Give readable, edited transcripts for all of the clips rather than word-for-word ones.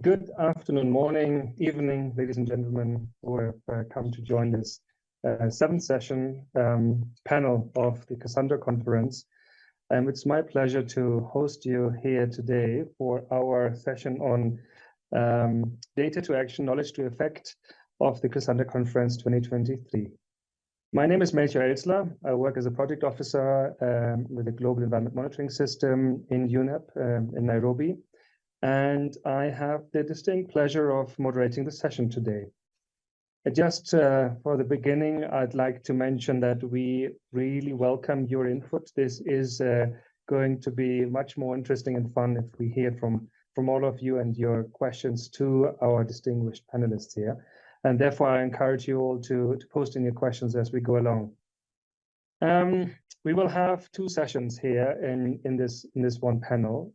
Good afternoon, morning, evening, ladies and gentlemen, who have come to join this seventh session panel of the Cassandra Conference. It's my pleasure to host you here today for our session on data to action, knowledge to effect of the Cassandra Conference 2023. My name is Melchior Elsler. I work as a project officer with the Global Environment Monitoring System in UNEP in Nairobi. And I have the distinct pleasure of moderating the session today. Just for the beginning, I'd like to mention that we really welcome your input. This is going to be much more interesting and fun if we hear from all of you and your questions to our distinguished panelists here. And therefore, I encourage you all to post in your questions as we go along. We will have two sessions here in this one panel.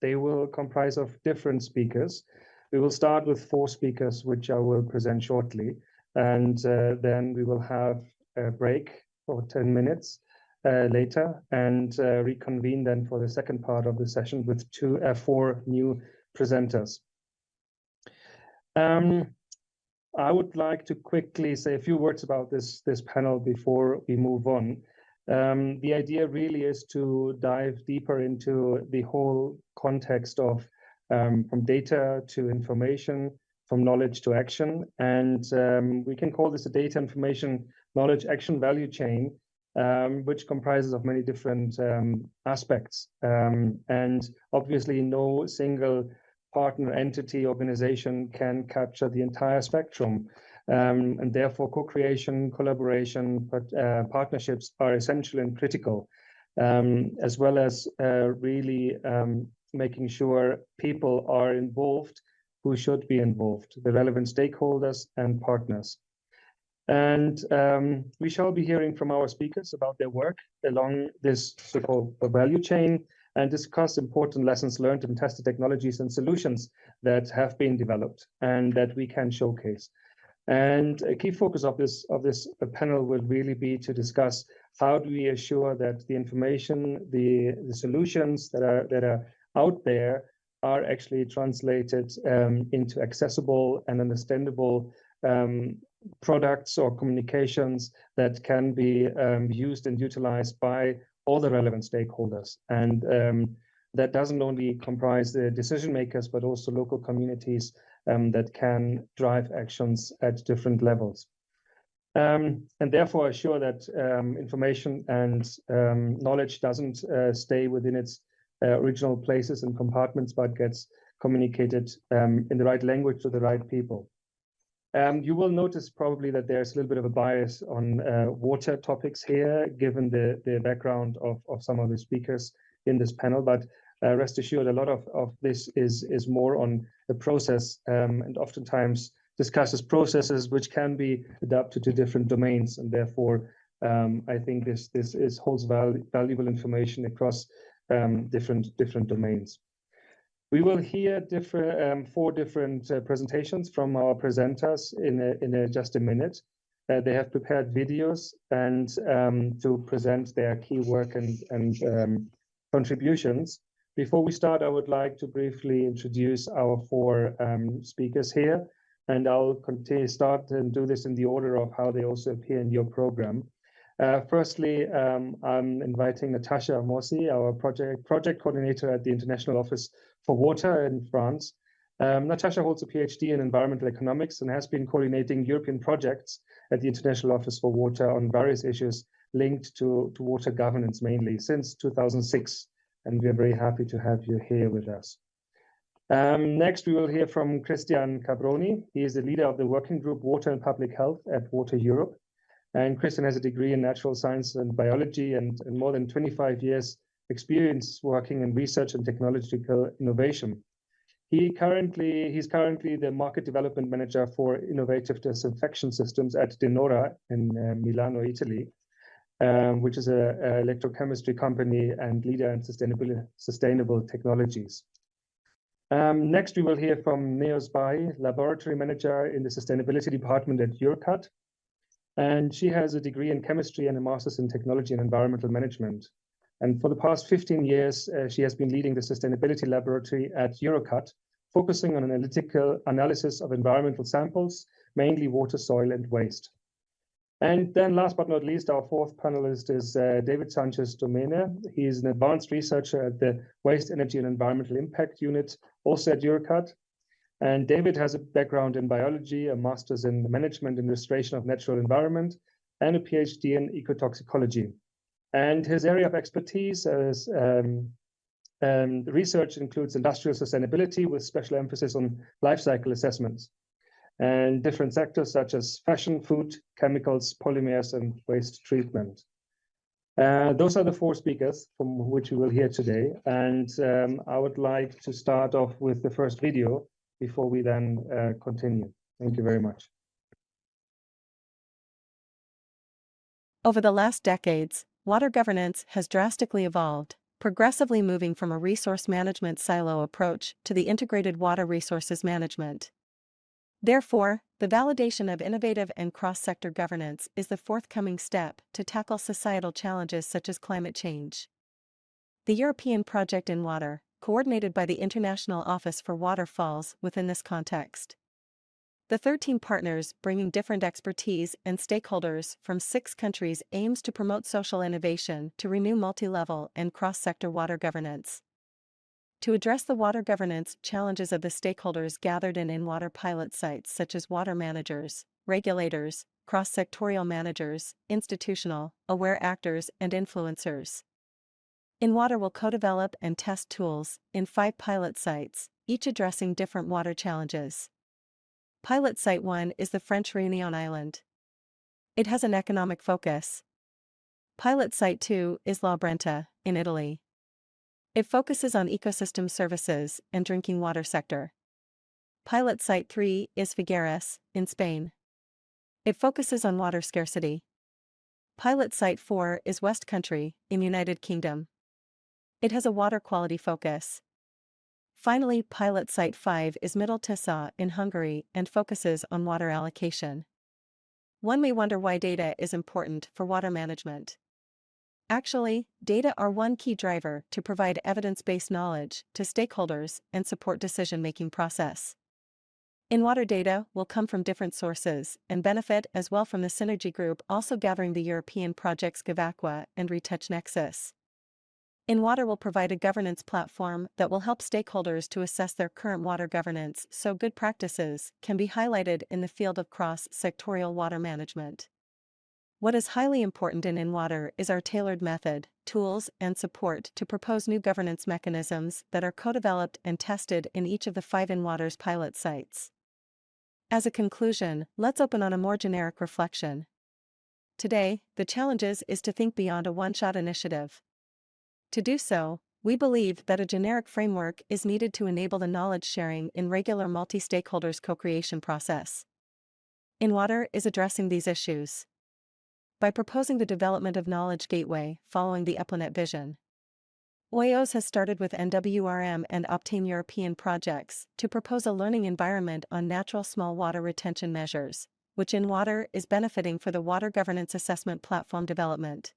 They will comprise of different speakers. We will start with 4 speakers, which I will present shortly, and then we will have a break for 10 minutes later, and reconvene then for the second part of the session with 4 new presenters. I would like to quickly say a few words about this panel before we move on. The idea really is to dive deeper into the whole context of from data to information, from knowledge to action. And we can call this a data, information, knowledge, action value chain, which comprises of many different aspects. And obviously no single partner entity organization can capture the entire spectrum. And therefore, co-creation, collaboration, but partnerships are essential and critical, as well as really making sure people are involved who should be involved, the relevant stakeholders and partners. And we shall be hearing from our speakers about their work along this so-called value chain and discuss important lessons learned and tested technologies and solutions that have been developed and that we can showcase. And a key focus of this panel will really be to discuss how do we assure that the information, the solutions that are out there are actually translated into accessible and understandable products or communications that can be used and utilized by all the relevant stakeholders. And that doesn't only comprise the decision makers, but also local communities that can drive actions at different levels. And therefore assure that information and knowledge doesn't stay within its original places and compartments, but gets communicated in the right language to the right people. You will notice probably that there's a little bit of a bias on water topics here, given the background of some of the speakers in this panel, but rest assured, a lot of this is more on the process and oftentimes discusses processes which can be adapted to different domains. And therefore, I think this holds valuable information across different domains. We will hear 4 different presentations from our presenters in just a minute. They have prepared videos and to present their key work and contributions. Before we start, I would like to briefly introduce our 4 speakers here, and I'll start and do this in the order of how they also appear in your program. Firstly, I'm inviting Natasha Amossi, our project coordinator at the International Office for Water in France. Natasha holds a PhD in environmental economics and has been coordinating European projects at the International Office for Water on various issues linked to water governance mainly since 2006. And we're very happy to have you here with us. Next, we will hear from Christian Cabroni. He is the leader of the working group Water and Public Health at Water Europe. And Christian has a degree in natural science and biology and more than 25 years experience working in research and technological innovation. He's currently the market development manager for innovative disinfection systems at De Nora in Milano, Italy, which is an electrochemistry company and leader in sustainable technologies. Next, we will hear from Neos Bai, laboratory manager in the sustainability department at Eurocat. And she has a degree in chemistry and a master's in technology and environmental management. And for the past 15 years, she has been leading the sustainability laboratory at Eurocat, focusing on analytical analysis of environmental samples, mainly water, soil, and waste. And then last but not least, our fourth panelist is David Sanchez Domene. He is an advanced researcher at the Waste, Energy and Environmental Impact Unit, also at EURECAT. And David has a background in biology, a master's in management and restoration of natural environment, and a PhD in ecotoxicology. And his area of expertise is research includes industrial sustainability with special emphasis on life cycle assessments and different sectors such as fashion, food, chemicals, polymers, and waste treatment. Those are the four speakers from which we will hear today. And I would like to start off with the first video before we then continue. Thank you very much. Over the last decades, water governance has drastically evolved, progressively moving from a resource management silo approach to the integrated water resources management. Therefore, the validation of innovative and cross-sector governance is the forthcoming step to tackle societal challenges such as climate change. The European Project in Water, coordinated by the International Office for Water, falls within this context. The 13 partners bringing different expertise and stakeholders from 6 countries aims to promote social innovation to renew multi-level and cross-sector water governance. To address the water governance challenges of the stakeholders gathered in water pilot sites such as water managers, regulators, cross-sectorial managers, institutional, aware actors, and influencers. In Water will co-develop and test tools in 5 pilot sites, each addressing different water challenges. Pilot Site 1 is the French Réunion Island. It has an economic focus. Pilot Site 2 is La Brenta, in Italy. It focuses on ecosystem services and drinking water sector. Pilot Site 3 is Figueres, in Spain. It focuses on water scarcity. Pilot Site 4 is West Country, in United Kingdom. It has a water quality focus. Finally, Pilot Site 5 is Middle Tisza in Hungary and focuses on water allocation. One may wonder why data is important for water management. Actually, data are one key driver to provide evidence-based knowledge to stakeholders and support decision-making process. In water, data will come from different sources and benefit as well from the Synergy Group, also gathering the European projects GovAqua and Retouch Nexus. In Water will provide a governance platform that will help stakeholders to assess their current water governance so good practices can be highlighted in the field of cross-sectorial water management. What is highly important in Water is our tailored method, tools, and support to propose new governance mechanisms that are co-developed and tested in each of the 5 in Water's pilot sites. As a conclusion, let's open on a more generic reflection. Today, the challenge is to think beyond a one-shot initiative. To do so, we believe that a generic framework is needed to enable the knowledge sharing in regular multi-stakeholders co-creation process. In Water is addressing these issues by proposing the development of Knowledge Gateway following the EPLANET vision. OIOS has started with NWRM and Optane European projects to propose a learning environment on natural small water retention measures, which in Water is benefiting for the water governance assessment platform development.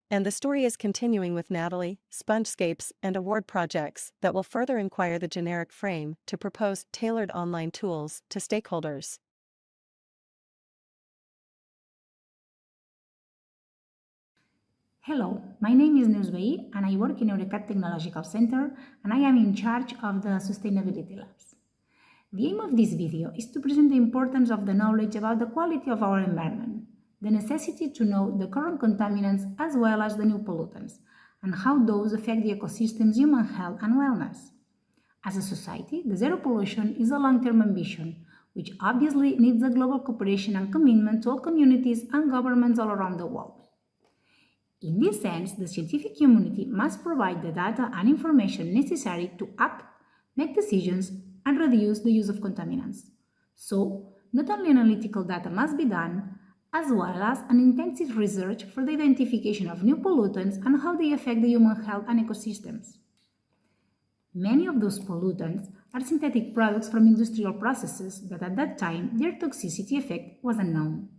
And the story is continuing with Natalie, Spongescapes, and award projects that will further inquire the generic frame to propose tailored online tools to stakeholders. Hello, my name is Nusbei and I work in EURECAT Technological Center and I am in charge of the Sustainability Labs. The aim of this video is to present the importance of the knowledge about the quality of our environment, the necessity to know the current contaminants as well as the new pollutants, and how those affect the ecosystem's human health and wellness. As a society, the zero pollution is a long-term ambition, which obviously needs a global cooperation and commitment to all communities and governments all around the world. In this sense, the scientific community must provide the data and information necessary to act, make decisions, and reduce the use of contaminants. So, not only analytical data must be done, as well as an intensive research for the identification of new pollutants and how they affect the human health and ecosystems. Many of those pollutants are synthetic products from industrial processes that at that time their toxicity effect was unknown.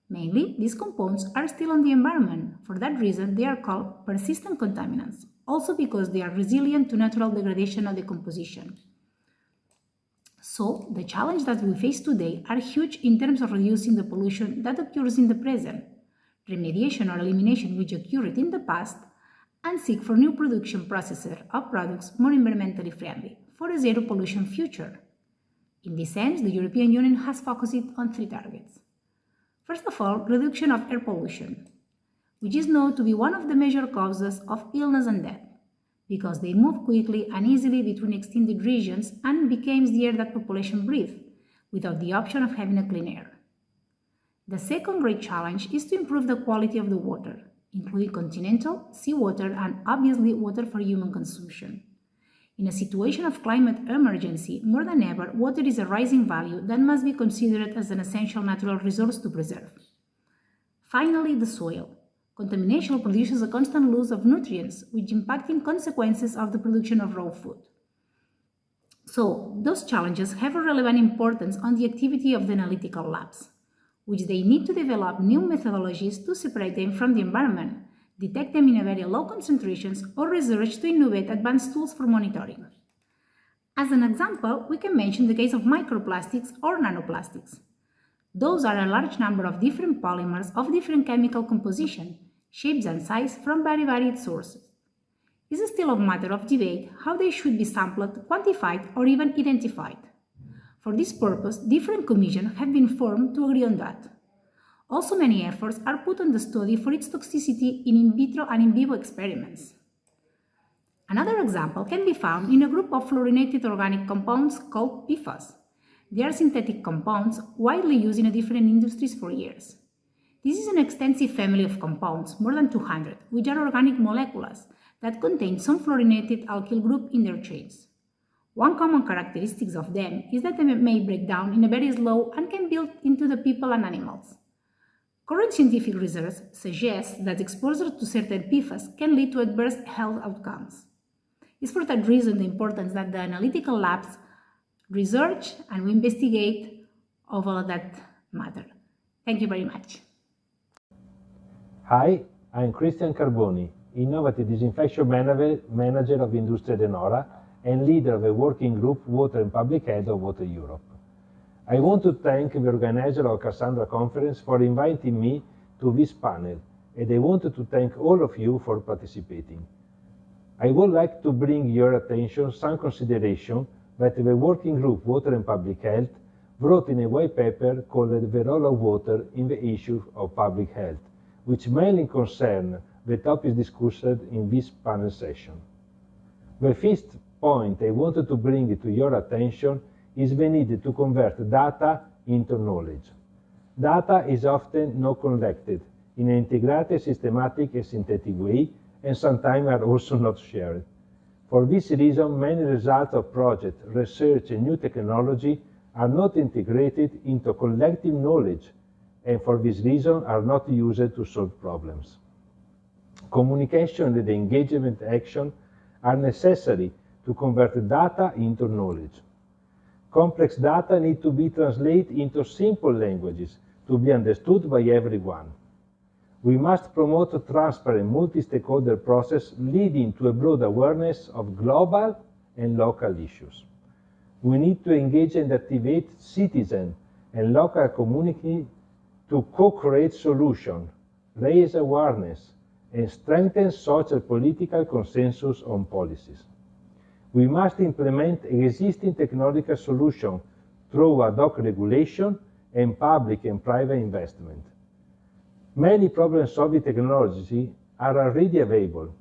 Mainly, these compounds are still on the environment. For that reason, they are called persistent contaminants, also because they are resilient to natural degradation or decomposition. So, the challenges that we face today are huge in terms of reducing the pollution that occurs in the present, remediation or elimination which occurred in the past, and seek for new production processes of products more environmentally friendly for a zero pollution future. In this sense, the European Union has focused on three targets. First of all, reduction of air pollution, which is known to be one of the major causes of illness and death, because they move quickly and easily between extended regions and becomes the air that population breathe, without the option of having a clean air. The second great challenge is to improve the quality of the water, including continental, seawater, and obviously water for human consumption. In a situation of climate emergency, more than ever, water is a rising value that must be considered as an essential natural resource to preserve. Finally, the soil. Contamination produces a constant loss of nutrients, which impacting consequences of the production of raw food. So, those challenges have a relevant importance on the activity of the analytical labs, which they need to develop new methodologies to separate them from the environment, detect them in a very low concentrations, or research to innovate advanced tools for monitoring. As an example, we can mention the case of microplastics or nanoplastics. Those are a large number of different polymers of different chemical composition, shapes and size from very varied sources. It is still a matter of debate how they should be sampled, quantified, or even identified. For this purpose, different commissions have been formed to agree on that. Also, many efforts are put on the study for its toxicity in vitro and in vivo experiments. Another example can be found in a group of fluorinated organic compounds called PFAS. They are synthetic compounds widely used in different industries for years. This is an extensive family of compounds, more than 200, which are organic molecules that contain some fluorinated alkyl group in their chains. One common characteristic of them is that they may break down in a very slow and can build into the people and animals. Current scientific research suggests that exposure to certain PFAS can lead to adverse health outcomes. It's for that reason the importance that the analytical labs research and we investigate over that matter. Thank you very much. Hi, I'm Cristian Carboni, Innovative Disinfection Manager of Industria De Nora and leader of the working group Water and Public Health of Water Europe. I want to thank the organizer of Cassandra Conference for inviting me to this panel, and I wanted to thank all of you for participating. I would like to bring your attention some consideration that the working group Water and Public Health wrote in a white paper called The Role of Water in the Issue of Public Health, which mainly concern the topics discussed in this panel session. The first point I wanted to bring to your attention is the need to convert data into knowledge. Data is often not collected in an integrated, systematic and synthetic way, and sometimes are also not shared. For this reason, many results of projects, research and new technology are not integrated into collective knowledge, and for this reason are not used to solve problems. Communication and engagement action are necessary to convert data into knowledge. Complex data need to be translated into simple languages to be understood by everyone. We must promote a transparent multi-stakeholder process leading to a broad awareness of global and local issues. We need to engage and activate citizens and local community to co-create solutions, raise awareness, and strengthen social political consensus on policies. We must implement existing technological solutions through ad hoc regulation and public and private investment. Many problem-solving technologies are already available.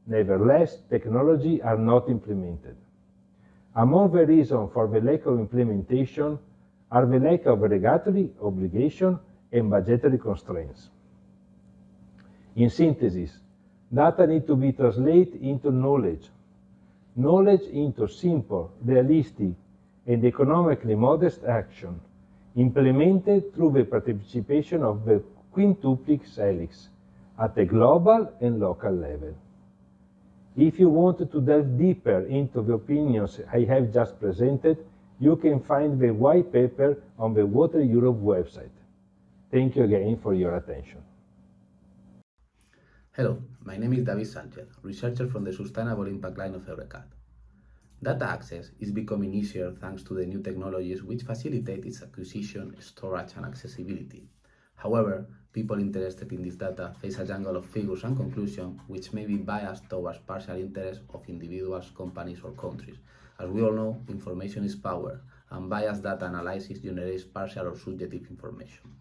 Nevertheless, technologies are not implemented. Among the reasons for the lack of implementation are the lack of regulatory obligation and budgetary constraints. In synthesis, data need to be translated into knowledge into simple, realistic, and economically modest action, implemented through the participation of the quintuplix helix at a global and local level. If you want to delve deeper into the opinions I have just presented, you can find the white paper on the Water Europe website. Thank you again for your attention. Hello, my name is David Sanchez, researcher from the Sustainable Impact line of Eurecat. Data access is becoming easier thanks to the new technologies which facilitate its acquisition, storage, and accessibility. However, people interested in this data face a jungle of figures and conclusions which may be biased towards partial interests of individuals, companies, or countries. As we all know, information is power, and biased data analysis generates partial or subjective information.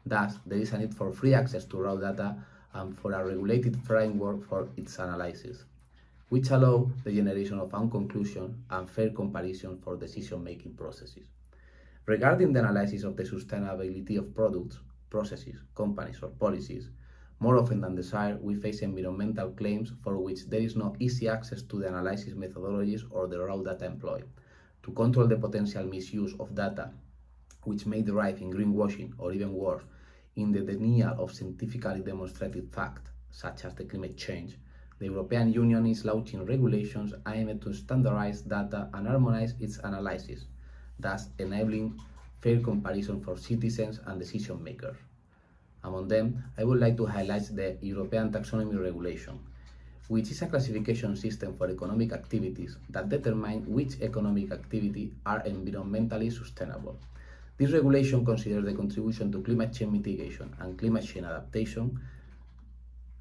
Thus, there is a need for free access to raw data and for a regulated framework for its analysis, which allow the generation of own conclusion and fair comparison for decision-making processes. Regarding the analysis of the sustainability of products, processes, companies, or policies, more often than desired, we face environmental claims for which there is no easy access to the analysis methodologies or the raw data employed. To control the potential misuse of data, which may derive in greenwashing or even worse, in the denial of scientifically demonstrated fact, such as the climate change, the European Union is launching regulations aimed to standardize data and harmonize its analysis, thus enabling fair comparison for citizens and decision makers. Among them, I would like to highlight the European Taxonomy Regulation, which is a classification system for economic activities that determine which economic activities are environmentally sustainable. This regulation considers the contribution to climate change mitigation and climate change adaptation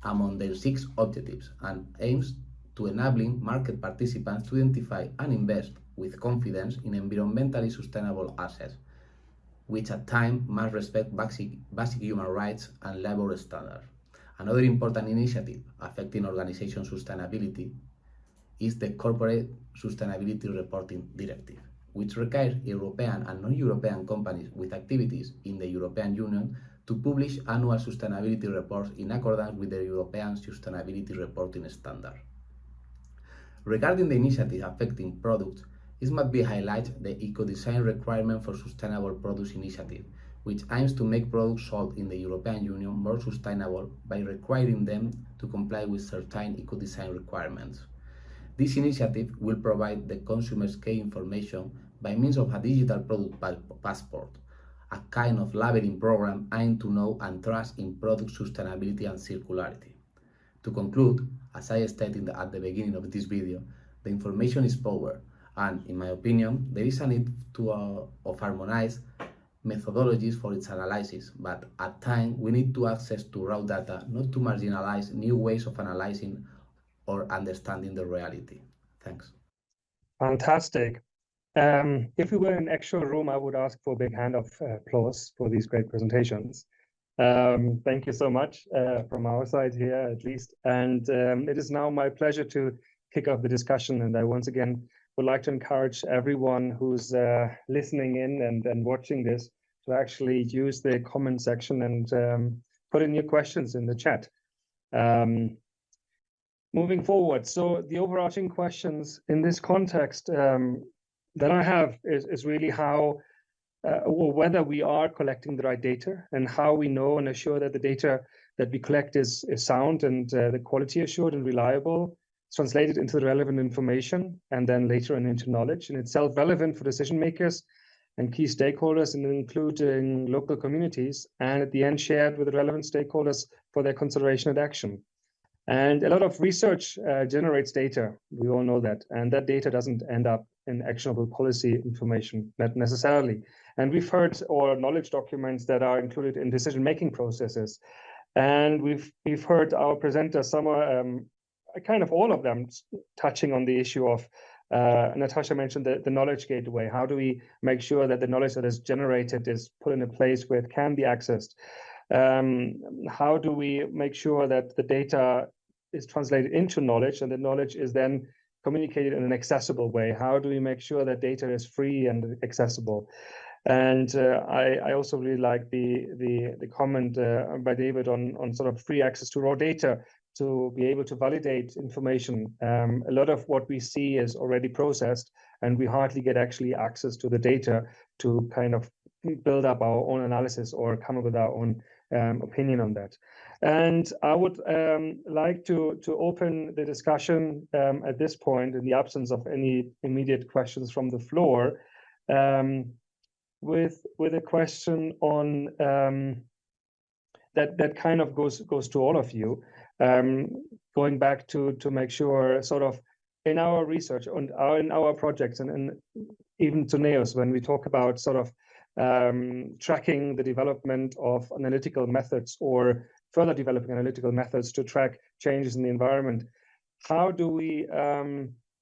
among their 6 objectives and aims to enabling market participants to identify and invest with confidence in environmentally sustainable assets, which at times must respect basic human rights and labor standards. Another important initiative affecting organization sustainability is the Corporate Sustainability Reporting Directive, which requires European and non-European companies with activities in the European Union to publish annual sustainability reports in accordance with the European Sustainability Reporting Standard. Regarding the initiative affecting products, it must be highlighted the Eco-Design Requirement for Sustainable Products Initiative, which aims to make products sold in the European Union more sustainable by requiring them to comply with certain eco-design requirements. This initiative will provide the consumers key information by means of a digital product passport, a kind of labeling program aimed to know and trust in product sustainability and circularity. To conclude, as I stated at the beginning of this video, the information is power, and in my opinion, there is a need of harmonized methodologies for its analysis, but at times we need to access to raw data, not to marginalize new ways of analyzing or understanding the reality. Thanks. Fantastic. If we were in an actual room, I would ask for a big hand of applause for these great presentations. Thank you so much from our side here, at least. And it is now my pleasure to kick off the discussion. And I once again would like to encourage everyone who's listening in and watching this to actually use the comment section and put in your questions in the chat. Moving forward, so the overarching questions in this context that I have is really how or whether we are collecting the right data and how we know and assure that the data that we collect is sound and the quality assured and reliable, translated into the relevant information, and then later on into knowledge, and itself relevant for decision makers and key stakeholders, and including local communities, and at the end shared with the relevant stakeholders for their consideration and action. And a lot of research generates data, we all know that, and that data doesn't end up in actionable policy information, not necessarily. And we've heard or knowledge documents that are included in decision-making processes. And we've heard our presenters, some are kind of all of them touching on the issue of, Natasha mentioned the knowledge gateway. How do we make sure that the knowledge that is generated is put in a place where it can be accessed? How do we make sure that the data is translated into knowledge and the knowledge is then communicated in an accessible way? How do we make sure that data is free and accessible? And I also really like the comment by David on sort of free access to raw data to be able to validate information. A lot of what we see is already processed, and we hardly get actually access to the data to kind of build up our own analysis or come up with our own opinion on that. And I would like to open the discussion at this point, in the absence of any immediate questions from the floor, with a question on that kind of goes to all of you, going back to make sure sort of in our research and in our projects, and even to NEOS, when we talk about sort of tracking the development of analytical methods or further developing analytical methods to track changes in the environment, how do we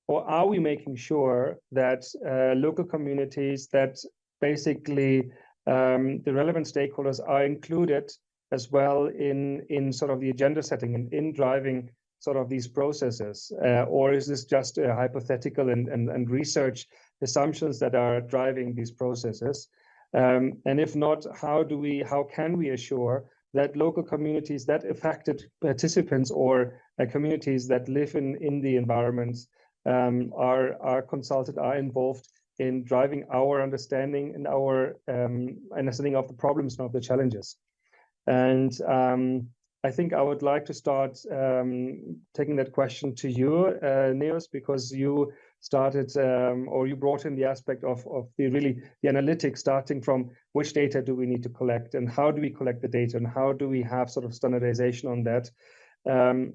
or are we making sure that local communities, that basically the relevant stakeholders are included as well in sort of the agenda setting and in driving sort of these processes? Or is this just a hypothetical and research assumptions that are driving these processes? And if not, how can we assure that local communities, that affected participants or communities that live in the environments are consulted, are involved in driving our understanding and our understanding of the problems and of the challenges? And I think I would like to start taking that question to you, Neos, because you started or you brought in the aspect of the analytics, starting from which data do we need to collect and how do we collect the data and how do we have sort of standardization on that.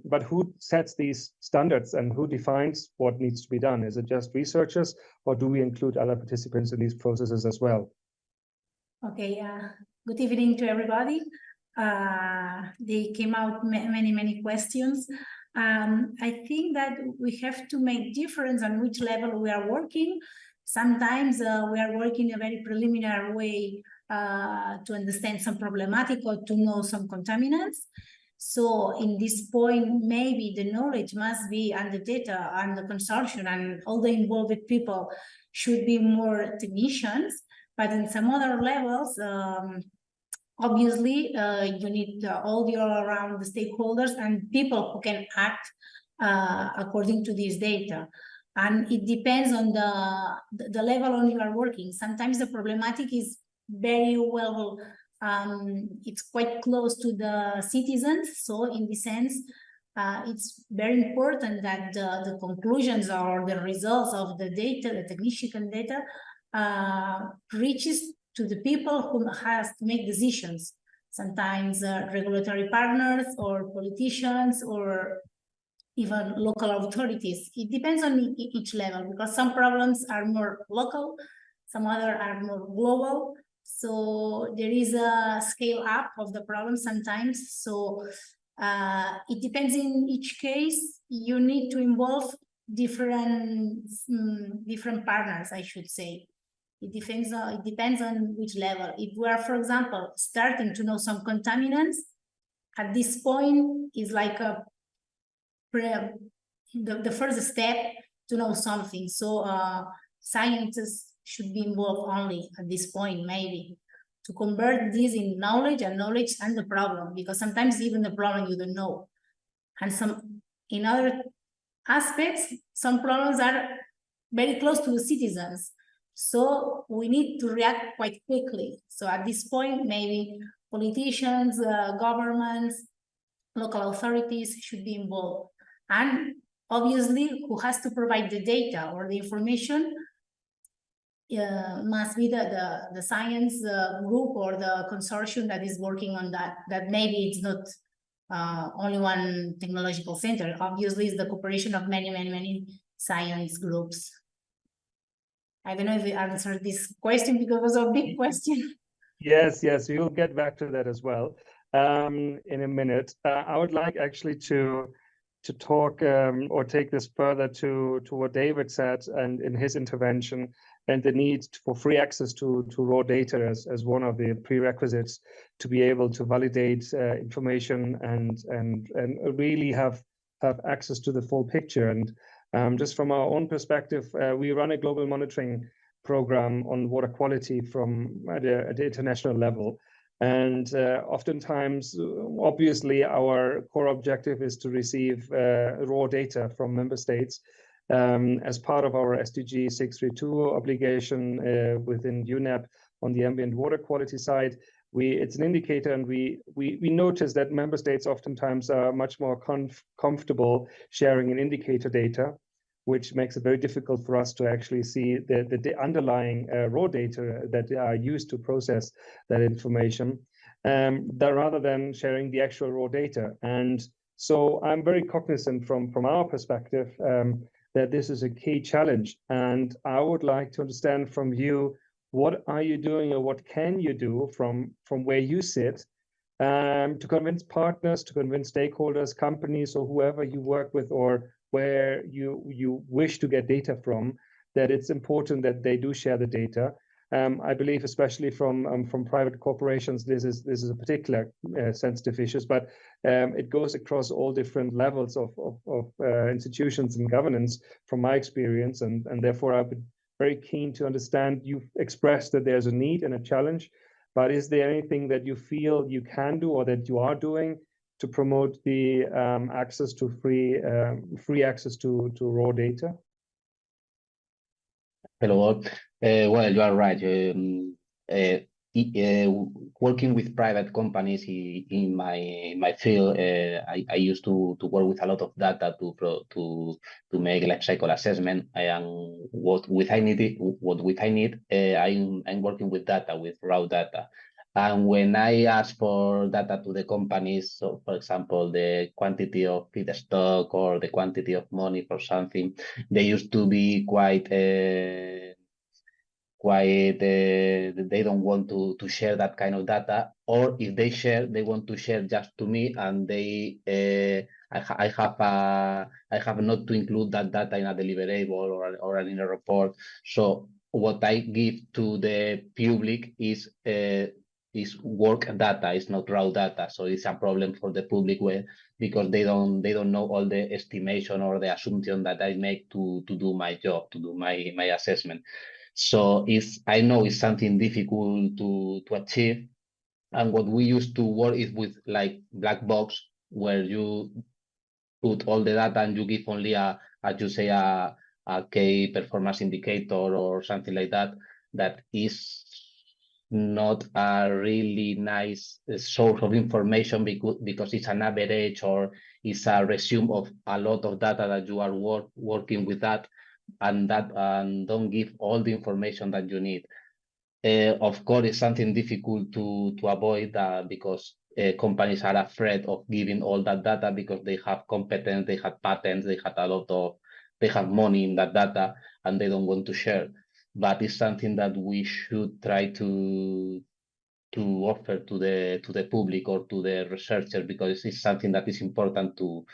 But who sets these standards and who defines what needs to be done? Is it just researchers, or do we include other participants in these processes as well? Okay, good evening to everybody. They came out many questions. I think that we have to make difference on which level we are working. Sometimes we are working in a very preliminary way to understand some problematic or to know some contaminants. So in this point, maybe the knowledge must be, and the data and the consortium and all the involved people should be more technicians. But in some other levels, obviously, you need all the all around the stakeholders and people who can act according to this data. And it depends on the level on you are working. Sometimes the problematic is very well, it's quite close to the citizens. So in this sense, it's very important that the conclusions or the results of the data, the technician data, reaches to the people who has to make decisions. Sometimes regulatory partners or politicians or even local authorities. It depends on each level, because some problems are more local, some other are more global. So there is a scale up of the problem sometimes. So it depends in each case. You need to involve different partners, I should say. It depends on which level. If we are, for example, starting to know some contaminants, at this point is like the first step to know something. So scientists should be involved only at this point, maybe, to convert this in knowledge and the problem, because sometimes even the problem you don't know. And in other aspects, some problems are very close to the citizens. So we need to react quite quickly. So at this point, maybe politicians, governments, local authorities should be involved. And obviously, who has to provide the data or the information must be the science group or the consortium that is working on that. That maybe it's not only one technological center. Obviously, it's the cooperation of many science groups. I don't know if I answered this question because it was a big question. Yes, we will get back to that as well in a minute. I would like actually to talk or take this further to what David said and in his intervention, and the need for free access to raw data as one of the prerequisites to be able to validate information and really have access to the full picture. And just from our own perspective, we run a global monitoring program on water quality at the international level. And oftentimes, obviously, our core objective is to receive raw data from member states as part of our SDG 632 obligation within UNEP on the ambient water quality side. It's an indicator, and we notice that member states oftentimes are much more comfortable sharing an indicator data, which makes it very difficult for us to actually see the underlying raw data that are used to process that information, rather than sharing the actual raw data. And so I'm very cognizant from our perspective that this is a key challenge. And I would like to understand from you, what are you doing, or what can you do from where you sit to convince partners, to convince stakeholders, companies, or whoever you work with, or where you wish to get data from, that it's important that they do share the data. I believe, especially from private corporations, this is a particular sensitive issue, but it goes across all different levels of institutions and governance, from my experience, and therefore I've been very keen to understand. You've expressed that there's a need and a challenge, but is there anything that you feel you can do, or that you are doing, to promote the access to free access to raw data? Hello all. Well, you are right. Working with private companies in my field, I used to work with a lot of data to make life cycle assessment. What I need, I'm working with data, with raw data. And when I ask for data to the companies, so for example, the quantity of feedstock or the quantity of money for something, they used to be quite they don't want to share that kind of data, or if they share, they want to share just to me, and I have not to include that data in a deliverable or in a report. So what I give to the public is work data, it's not raw data. So it's a problem for the public way, because they don't know all the estimation or the assumption that I make to do my job, to do my assessment. So I know it's something difficult to achieve. And what we used to work is with like black box, where you put all the data and you give only a key performance indicator or something like that. That is not a really nice source of information, because it's an average, or it's a resume of a lot of data that you are working with that, and don't give all the information that you need. Of course, it's something difficult to avoid, because companies are afraid of giving all that data, because they have competence, they have patents, they have money in that data, and they don't want to share. But it's something that we should try to offer to the public or to the researchers, because it's something that is important to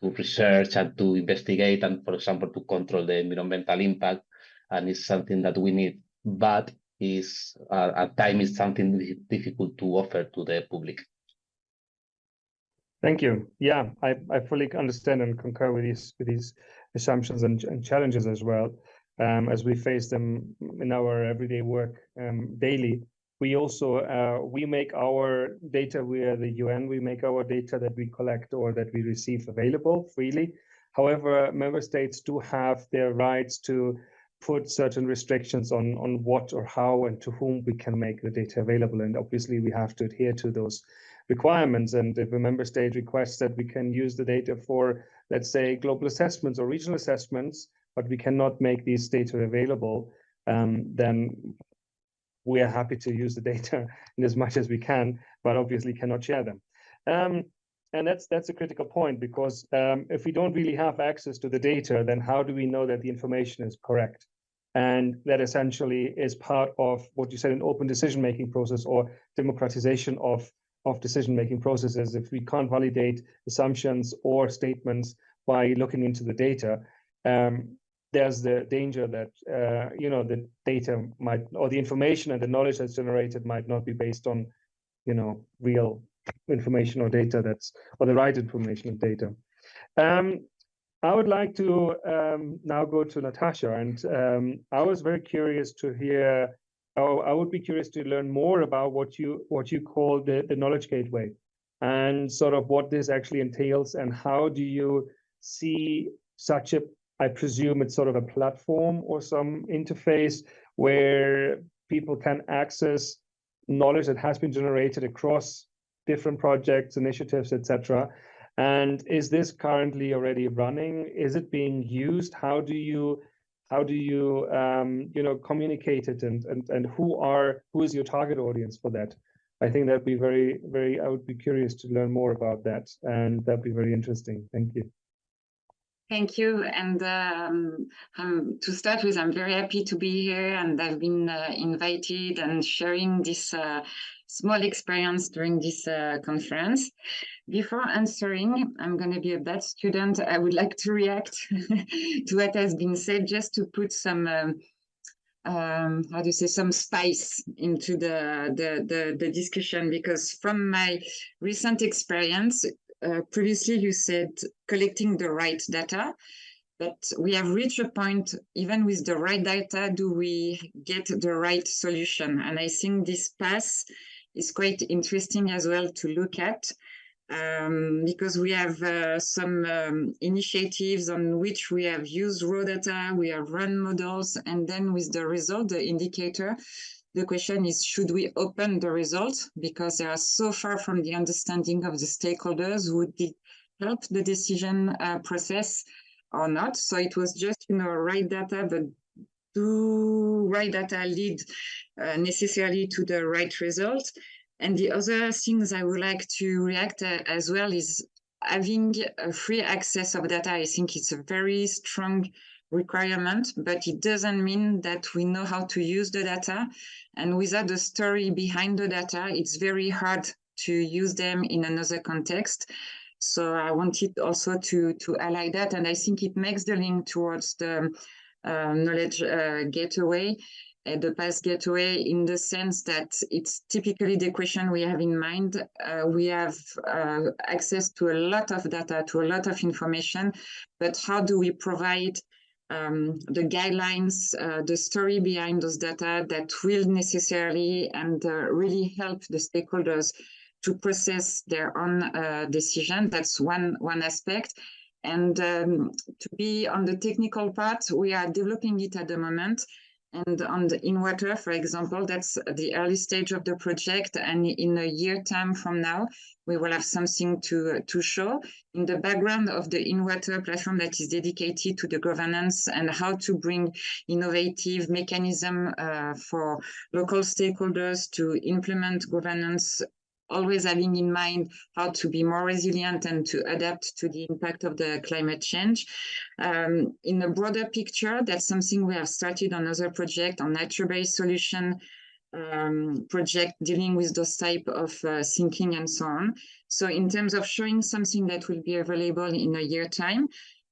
research and to investigate, and, for example, to control the environmental impact. And it's something that we need, but is at times something difficult to offer to the public. Thank you. Yeah, I fully understand and concur with these assumptions and challenges as well, as we face them in our everyday work daily. We also we make our data via the UN. We make our data that we collect or that we receive available freely. However, member states do have their rights to put certain restrictions on what or how and to whom we can make the data available. And obviously, we have to adhere to those requirements. And if a member state requests that we can use the data for, let's say, global assessments or regional assessments, but we cannot make these data available, then we are happy to use the data in as much as we can, but obviously cannot share them. And that's a critical point, because if we don't really have access to the data, then how do we know that the information is correct? And that essentially is part of what you said, an open decision-making process or democratization of decision-making processes. If we can't validate assumptions or statements by looking into the data, there's the danger that the data might, or the information and the knowledge that's generated might not be based on real information or data or the right information and data. I would like to now go to Natasha, and I was very curious to hear. I would be curious to learn more about what you call the knowledge gateway, and sort of what this actually entails, and how do you see such a, I presume it's sort of a platform or some interface where people can access knowledge that has been generated across different projects, initiatives, etc. And is this currently already running? Is it being used? How do you communicate it, and who is your target audience for that? I think that'd be I would be curious to learn more about that, and that'd be very interesting. Thank you. Thank you. And to start with, I'm very happy to be here, and I've been invited and sharing this small experience during this conference. Before answering, I'm going to be a bad student. I would like to react to what has been said, just to put some, how do you say, some spice into the discussion, because from my recent experience, previously you said collecting the right data, but we have reached a point, even with the right data, do we get the right solution? And I think this path is quite interesting as well to look at, because we have some initiatives on which we have used raw data, we have run models, and then with the result, the indicator, the question is, should we open the results? Because they are so far from the understanding of the stakeholders who did help the decision process or not. So it was just, right data, but do right data lead necessarily to the right result? And the other things I would like to react as well is having a free access of data. I think it's a very strong requirement, but it doesn't mean that we know how to use the data. And without the story behind the data, it's very hard to use them in another context. So I wanted also to highlight that. And I think it makes the link towards the knowledge gateway, the past gateway, in the sense that it's typically the question we have in mind. We have access to a lot of data, to a lot of information, but how do we provide the guidelines, the story behind those data that will necessarily and really help the stakeholders to process their own decision? That's one aspect. And to be on the technical part, we are developing it at the moment. And on the in-water, for example, that's the early stage of the project. And in a year time from now, we will have something to show in the background of the in-water platform that is dedicated to the governance and how to bring innovative mechanism for local stakeholders to implement governance, always having in mind how to be more resilient and to adapt to the impact of the climate change. In a broader picture, that's something we have started on another project, on nature-based solution project, dealing with those type of thinking and so on. So in terms of showing something that will be available in a year time,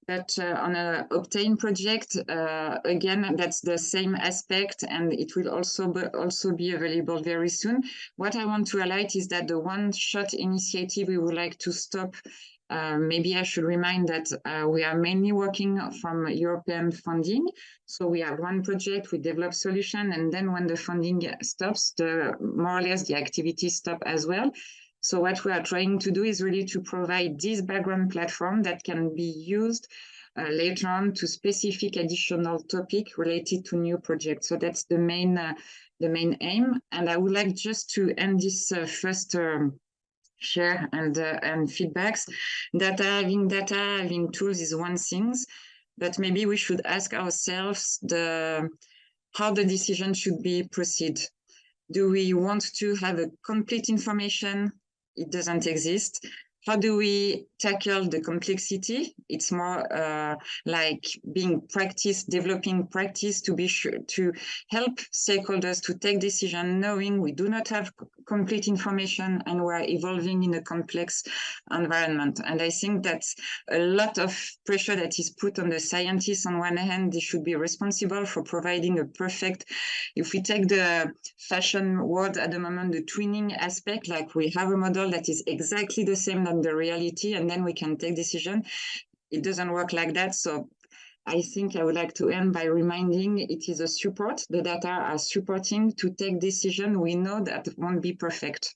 but on an Obtain project, again, that's the same aspect, and it will also be available very soon. What I want to highlight is that the one-shot initiative we would like to stop. Maybe I should remind that we are mainly working from European funding. So we have one project, we develop solution, and then when the funding stops, more or less the activities stop as well. So what we are trying to do is really to provide this background platform that can be used later on to specific additional topic related to new projects. So that's the main aim. And I would like just to end this first share and feedbacks. Having tools is one thing, but maybe we should ask ourselves how the decision should be proceed. Do we want to have a complete information? It doesn't exist. How do we tackle the complexity? It's more like developing practice to be sure to help stakeholders to take decision, knowing we do not have complete information and we're evolving in a complex environment. And I think that's a lot of pressure that is put on the scientists. On one hand, they should be responsible for providing a perfect, if we take the fashion word at the moment, the twinning aspect, like we have a model that is exactly the same than the reality, and then we can take decision. It doesn't work like that. So I think I would like to end by reminding it is a support. The data are supporting to take decision. We know that it won't be perfect.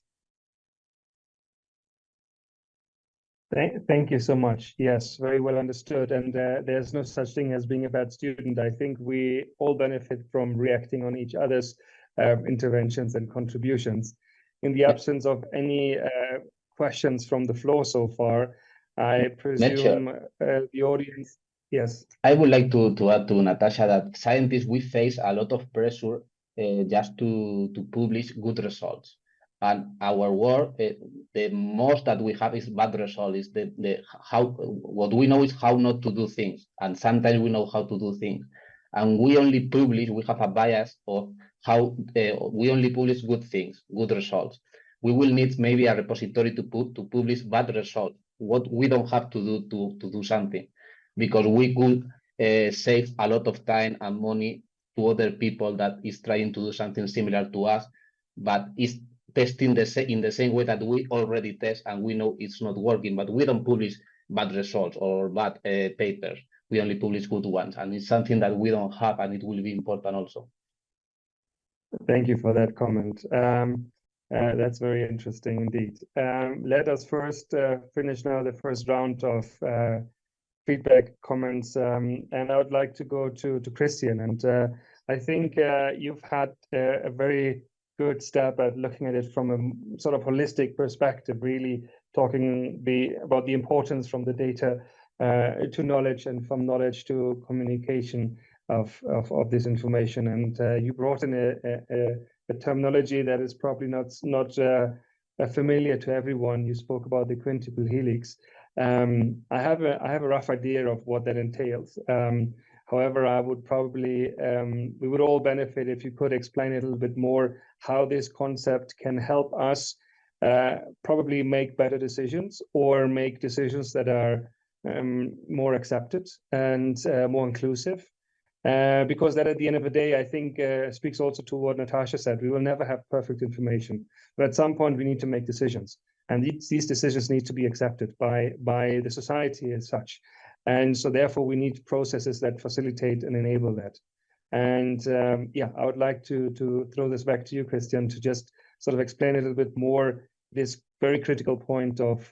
Thank you so much. Yes, very well understood. And there's no such thing as being a bad student. I think we all benefit from reacting on each other's interventions and contributions. In the absence of any questions from the floor so far, I presume the audience. Yes. I would like to add to Natasha that scientists, we face a lot of pressure just to publish good results. And our work, the most that we have is bad result. Is what we know is how not to do things, and sometimes we know how to do things, and we only publish. We have a bias of how we only publish good things, good results. We will need maybe a repository to publish bad results. What we don't have to do something, because we could save a lot of time and money to other people that is trying to do something similar to us, but it's testing in the same way that we already test and we know it's not working, but we don't publish bad results or bad papers. We only publish good ones, and it's something that we don't have, and it will be important also. Thank you for that comment. That's very interesting indeed. Let us first finish now the first round of feedback comments, and I would like to go to Christian. And I think you've had a very good step at looking at it from a sort of holistic perspective, really talking about the importance from the data to knowledge, and from knowledge to communication of this information. And you brought in a terminology that is probably not familiar to everyone. You spoke about the quintuple helix. I have a rough idea of what that entails. However, I would probably, we would all benefit if you could explain it a little bit more, how this concept can help us probably make better decisions, or make decisions that are more accepted and more inclusive. Because that, at the end of the day, I think speaks also to what Natasha said. We will never have perfect information, but at some point we need to make decisions, and these decisions need to be accepted by the society as such. And so therefore we need processes that facilitate and enable that. And yeah, I would like to throw this back to you, Christian, to just sort of explain a little bit more this very critical point of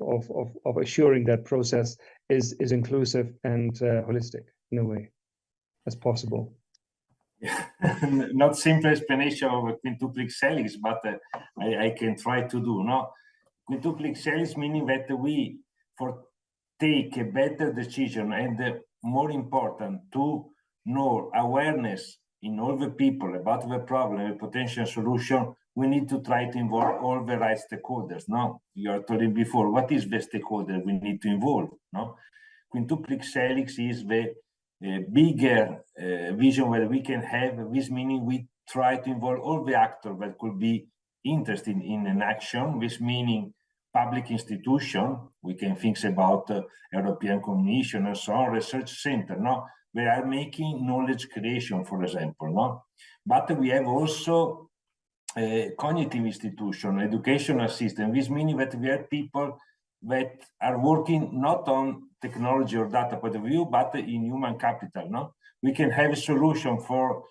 assuring that process is inclusive and holistic in a way as possible. Not simple explanation of a quintuplet helix, but I can try to do. No, quintuplet helix meaning that we take a better decision, and more important, to know awareness in all the people about the problem and potential solution. We need to try to involve all the right stakeholders. No, you are telling before, what is the stakeholder we need to involve? No, quintuplet helix is the bigger vision where we can have this, meaning we try to involve all the actors that could be interested in an action. This meaning public institution, we can think about European Commission and so on, research center, no? They are making knowledge creation, for example, no? But we have also cognitive institution, educational system. This meaning that we have people that are working not on technology or data point of view, but in human capital, no? We can have a solution for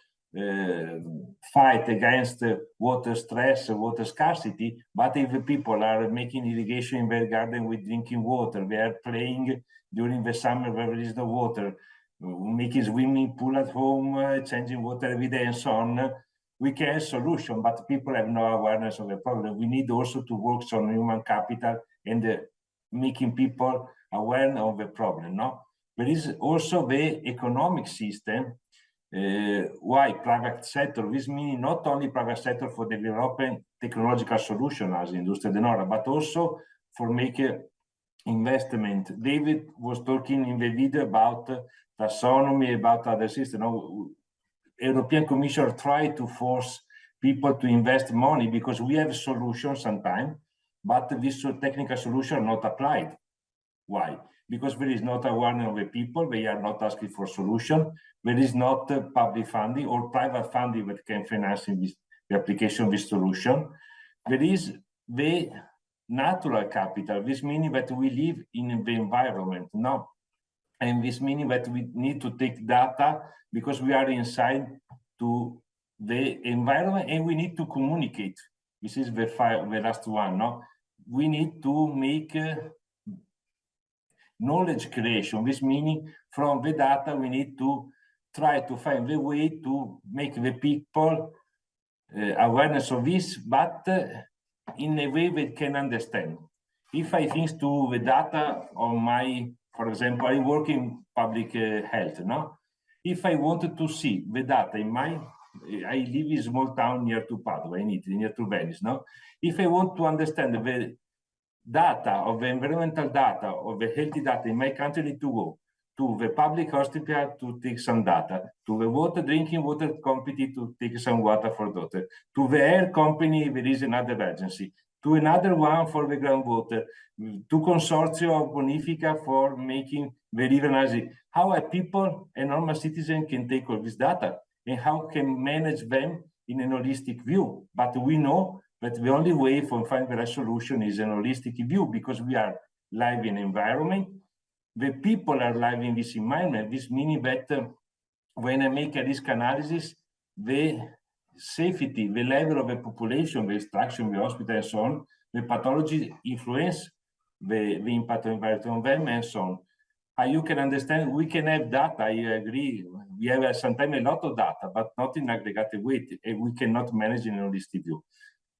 fight against water stress, water scarcity, but if the people are making irrigation in their garden with drinking water, they are playing during the summer where there is no water, making swimming pool at home, changing water every day and so on, we can have a solution, but people have no awareness of the problem. We need also to work on human capital and making people aware of the problem, no? There is also the economic system. Why private sector? This meaning not only private sector for developing technological solution as Industria de Nora, but also for making investment. David was talking in the video about taxonomy, about other systems. European Commission try to force people to invest money because we have solutions sometimes, but this technical solution are not applied. Why? Because there is not awareness of the people, they are not asking for solution. There is not public funding or private funding that can finance the application of this solution. There is the natural capital, this meaning that we live in the environment, no? And this meaning that we need to take data because we are inside to the environment and we need to communicate. This is the last one, no? We need to make knowledge creation. This meaning from the data, we need to try to find the way to make the people awareness of this, but in a way they can understand. If I think to the data on my, for example, I work in public health, no? If I wanted to see the data in my I live in a small town near to Padua, in Italy, near to Venice. No, if I want to understand the data of the environmental data of the healthy data in my country, I need to go to the public hospital to take some data, to the water drinking water company to take some water for water, to the air company if there is another agency, to another one for the groundwater, to consortium of Bonifica for making the river analysis. How a people, a normal citizen, can take all this data and how can manage them in an holistic view. But we know that the only way for finding the right solution is an holistic view, because we are live in environment. The people are live in this environment. This meaning that when I make a risk analysis, the safety, the level of the population, the extraction, the hospital, and so on, the pathology influence the impact of environment on them, and so on. You can understand, we can have data, I agree. We have sometimes a lot of data, but not in aggregated way, and we cannot manage in a holistic view.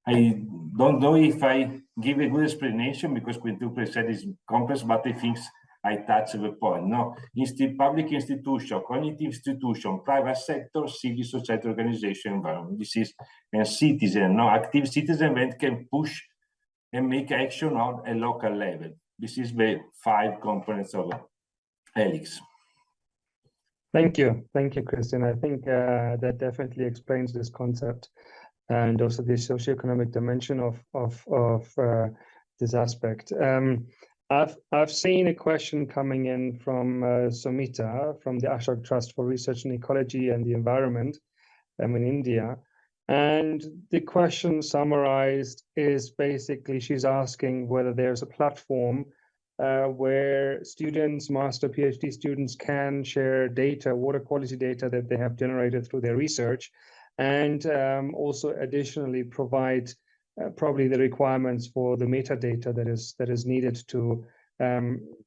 I don't know if I give a good explanation, because Quintuple said it's complex, but I think I touch the point. No, public institution, cognitive institution, private sector, civil society organization, environment. This is a citizen, no, active citizen that can push and make action on a local level. This is the 5 components of Helix. Thank you, Christian. I think that definitely explains this concept, and also the socioeconomic dimension of this aspect. I've seen a question coming in from Sumita from the Ashok Trust for Research in Ecology and the Environment in India. And the question summarized is basically she's asking whether there's a platform where students, master PhD students, can share data, water quality data that they have generated through their research, and also additionally provide probably the requirements for the metadata that is needed to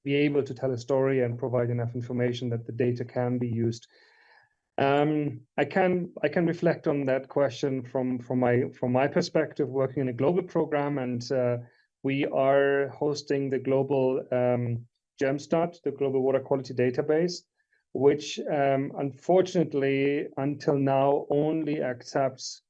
be able to tell a story and provide enough information that the data can be used. I can reflect on that question from my perspective, working in a global program, and we are hosting the global GEMSTAT, the Global Water Quality Database, which unfortunately until now only accepts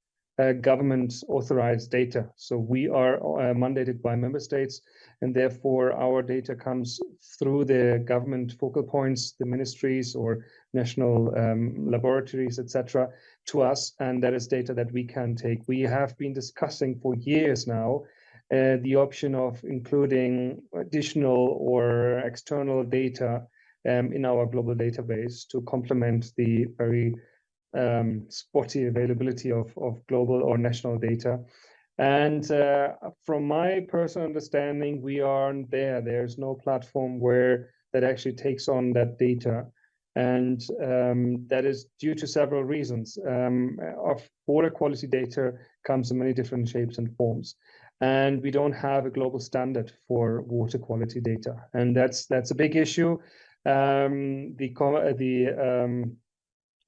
government authorized data. So we are mandated by member states, and therefore our data comes through the government focal points, the ministries or national laboratories, etc., to us, and that is data that we can take. We have been discussing for years now the option of including additional or external data in our global database to complement the very spotty availability of global or national data. And from my personal understanding, we aren't there. There's no platform that actually takes on that data. And that is due to several reasons. Of water quality data comes in many different shapes and forms. And we don't have a global standard for water quality data. And that's a big issue.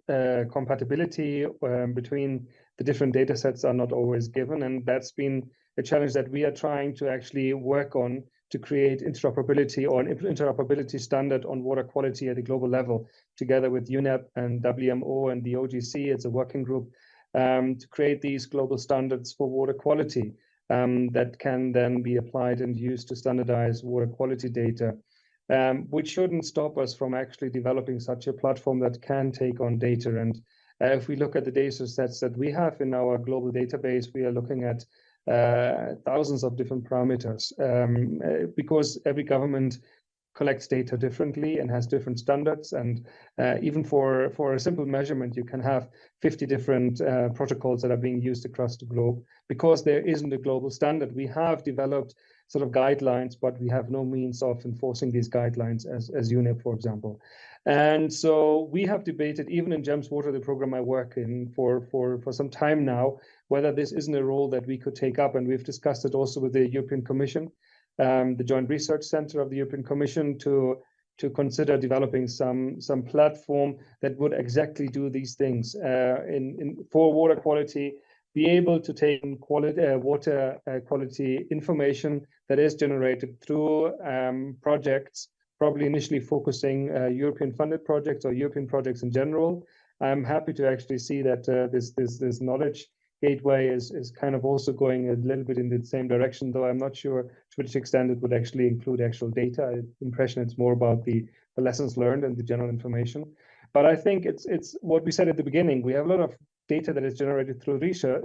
Compatibility between the different data sets are not always given, and that's been a challenge that we are trying to actually work on to create interoperability or an interoperability standard on water quality at a global level, together with UNEP and WMO and the OGC. It's a working group to create these global standards for water quality that can then be applied and used to standardize water quality data. Which shouldn't stop us from actually developing such a platform that can take on data. And if we look at the data sets that we have in our global database, we are looking at thousands of different parameters because every government collects data differently and has different standards. And even for a simple measurement, you can have 50 different protocols that are being used across the globe. Because there isn't a global standard, we have developed sort of guidelines, but we have no means of enforcing these guidelines as UNEP, for example. And so we have debated, even in GEMS Water, the program I work in, for some time now, whether this isn't a role that we could take up. And we've discussed it also with the European Commission, the Joint Research Center of the European Commission, to consider developing some platform that would exactly do these things for water quality, be able to take water quality information that is generated through projects, probably initially focusing European funded projects or European projects in general, I'm happy to actually see that this knowledge gateway is kind of also going a little bit in the same direction, though I'm not sure to which extent it would actually include actual data. Impression it's more about the lessons learned and the general information. But I think it's what we said at the beginning. We have a lot of data that is generated through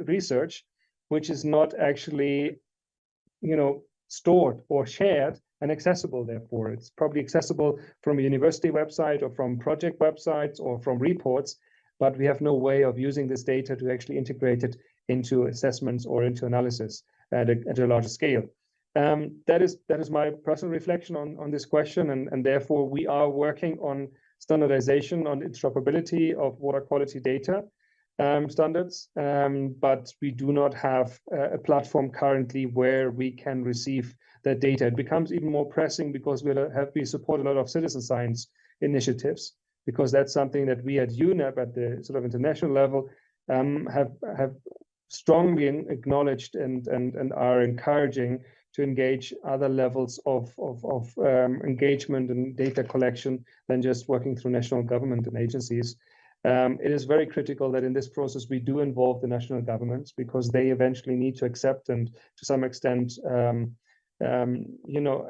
research, which is not actually, stored or shared and accessible. Therefore, it's probably accessible from a university website or from project websites or from reports, but we have no way of using this data to actually integrate it into assessments or into analysis at a larger scale. That is my personal reflection on this question, and therefore we are working on standardization on interoperability of water quality data standards, but we do not have a platform currently where we can receive that data. It becomes even more pressing because we support a lot of citizen science initiatives, because that's something that we at UNEP at the sort of international level have strongly acknowledged and are encouraging to engage other levels of engagement and data collection than just working through national government and agencies. It is very critical that in this process we do involve the national governments, because they eventually need to accept and to some extent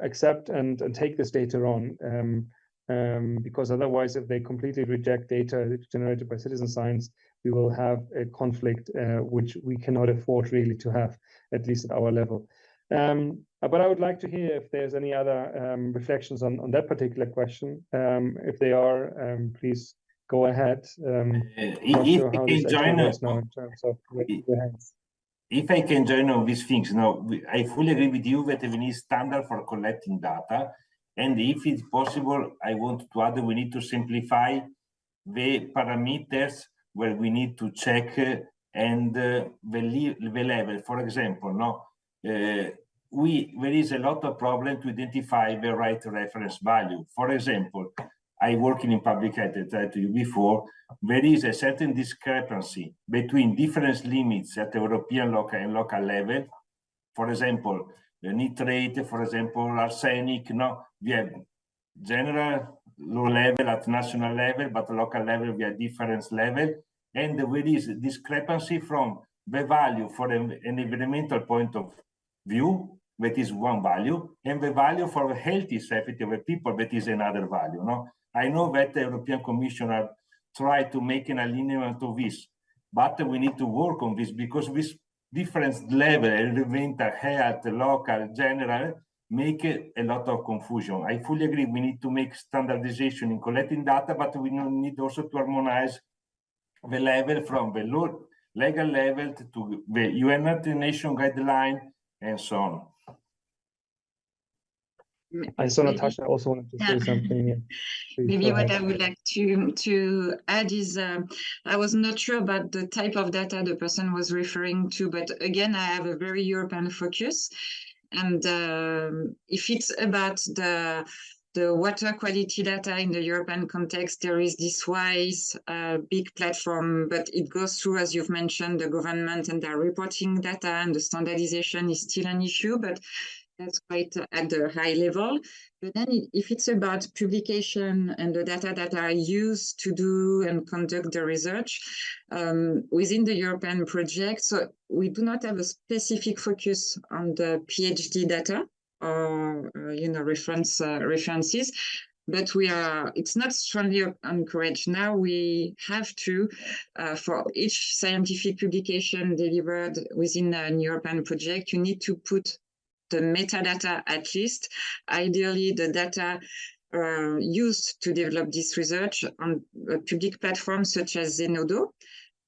accept and take this data on, because otherwise, if they completely reject data generated by citizen science, we will have a conflict which we cannot afford really to have, at least at our level. But I would like to hear if there's any other reflections on that particular question. If they are, please go ahead. Not sure how this actually works now in terms of raising your hands. If I can join on these things, I fully agree with you that we need standard for collecting data. And if it's possible, I want to add that we need to simplify the parameters where we need to check and the level. For example, there is a lot of problem to identify the right reference value. For example, I work in public health, I told you before, there is a certain discrepancy between different limits at the European and local level. For example, the nitrate, for example, arsenic, we have general low level at national level, but local level we have different level. And there is discrepancy from the value for an environmental point of view, that is one value, and the value for the healthy safety of the people, that is another value. I know that the European Commissioner tried to make an alignment of this, but we need to work on this, because this different level, environmental, health, local, general, make a lot of confusion. I fully agree, we need to make standardization in collecting data, but we need also to harmonize the level from the legal level to the United Nations guideline and so on. I saw Natasha also wanted to say something. Yeah. Maybe what I would like to add is I was not sure about the type of data the person was referring to, but again, I have a very European focus. And if it's about the water quality data in the European context, there is this WISE big platform, but it goes through, as you've mentioned, the government and their reporting data, and the standardization is still an issue, but that's quite at the high level. But then if it's about publication and the data that are used to do and conduct the research within the European project, so we do not have a specific focus on the PhD data or references, but it's not strongly encouraged. Now we have to, for each scientific publication delivered within a European project, you need to put the metadata, at least, ideally the data used to develop this research on a public platforms such as Zenodo.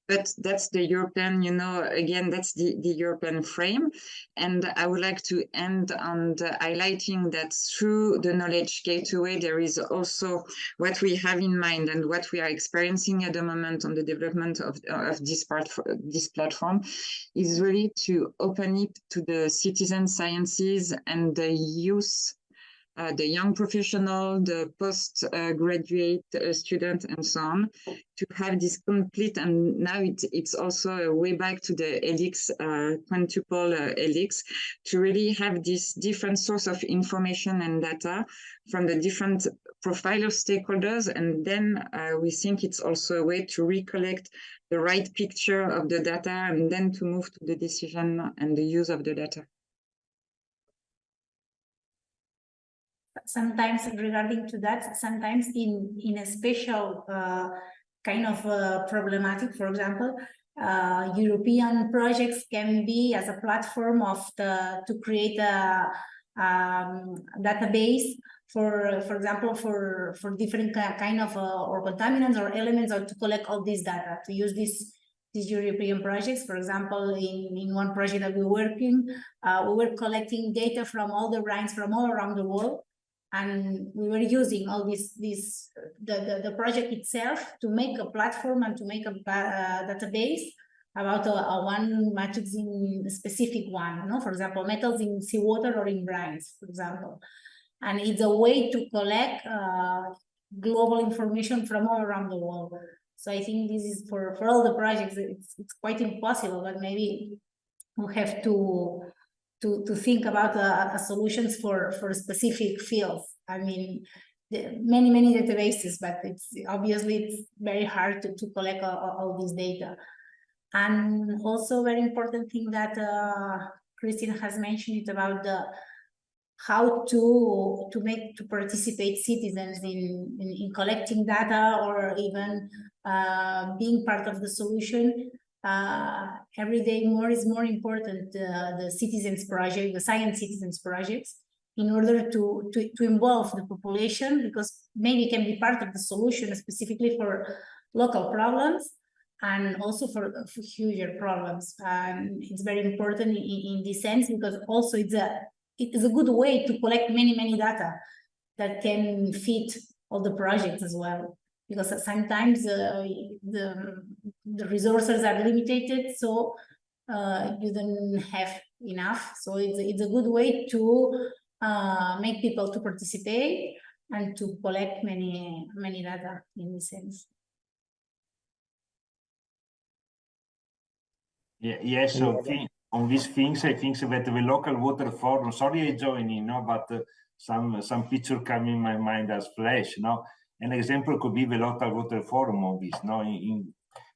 But that's the European, again, that's the European frame. And I would like to end on highlighting that through the knowledge gateway, there is also what we have in mind and what we are experiencing at the moment on the development of this platform is really to open it to the citizen sciences and the youth, the young professional, the postgraduate student, and so on, to have this complete, and now it's also a way back to the helix, quintuple helix, to really have this different source of information and data from the different profile of stakeholders, and then we think it's also a way to recollect the right picture of the data and then to move to the decision and the use of the data. Sometimes regarding to that, sometimes in a special kind of problematic, for example, European projects can be as a platform of to create a database for example, for different kind of or contaminants or elements, or to collect all this data, to use these European projects. For example, in one project that we're working, we were collecting data from all the brines from all around the world, and we were using all the project itself to make a platform and to make a database about a one matrix in a specific one, for example, metals in seawater or in brines, for example. And it's a way to collect global information from all around the world. So I think this is for all the projects, it's quite impossible, but maybe we have to think about solutions for specific fields. I mean, many databases, but it's very hard to collect all this data. And also very important thing that Christine has mentioned about how to participate citizens in collecting data, or even being part of the solution. Every day is more important, the citizens project, the science citizens projects, in order to involve the population, because maybe it can be part of the solution specifically for local problems and also for huger problems. It's very important in this sense, because also it is a good way to collect many data that can fit all the projects as well, because sometimes the resources are limited, so you don't have enough. So it's a good way to make people to participate and to collect many data in this sense. Yes, so on these things, I think that the local water forum, sorry I joined in, but some picture come in my mind as flash. An example could be the local water forum on this.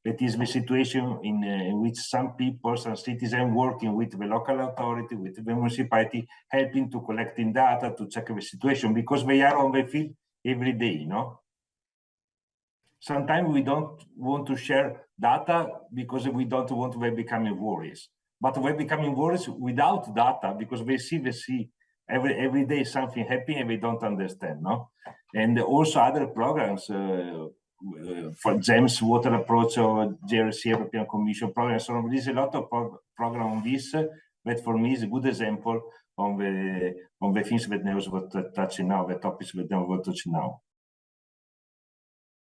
That is the situation in which some people, some citizens working with the local authority, with the municipality, helping to collecting data, to check the situation, because they are on the field every day, Sometimes we don't want to share data because we don't want to becoming worries. But we're becoming worries without data, because they see every day something happening and we don't understand, And also other programs, for GEMS water approach or JRC European Commission programs. So there's a lot of program on this, but for me is a good example on the things that Neos was touching now, the topics that Neos was touching now.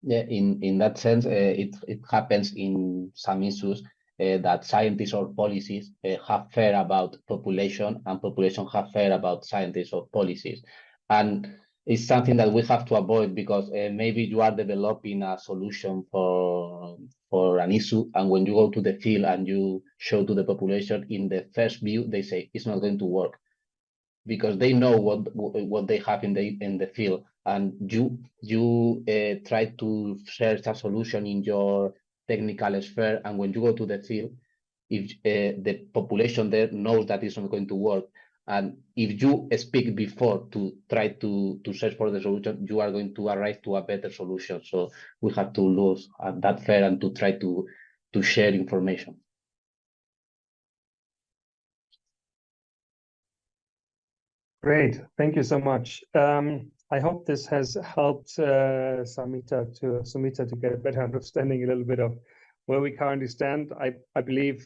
Yeah, in that sense, it happens in some issues that scientists or policies have fear about population, and population have fear about scientists or policies. And it's something that we have to avoid, because maybe you are developing a solution for an issue, and when you go to the field and you show to the population, in the first view, they say it's not going to work, because they know what they have in the field, and you try to search a solution in your technical sphere, and when you go to the field, if the population there knows that it's not going to work, and if you speak before to try to search for the solution, you are going to arrive to a better solution. So we have to lose that fear and to try to share information. Great, thank you so much. I hope this has helped Samita to get a better understanding a little bit of where we currently stand. I believe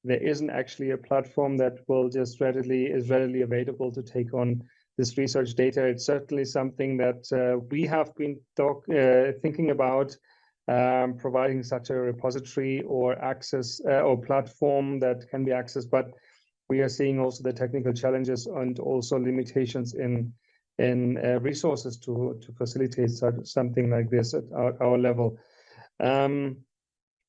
there isn't actually a platform that will just is readily available to take on this research data. It's certainly something that we have been thinking about, providing such a repository or access or platform that can be accessed, but we are seeing also the technical challenges and also limitations in resources to facilitate something like this at our level.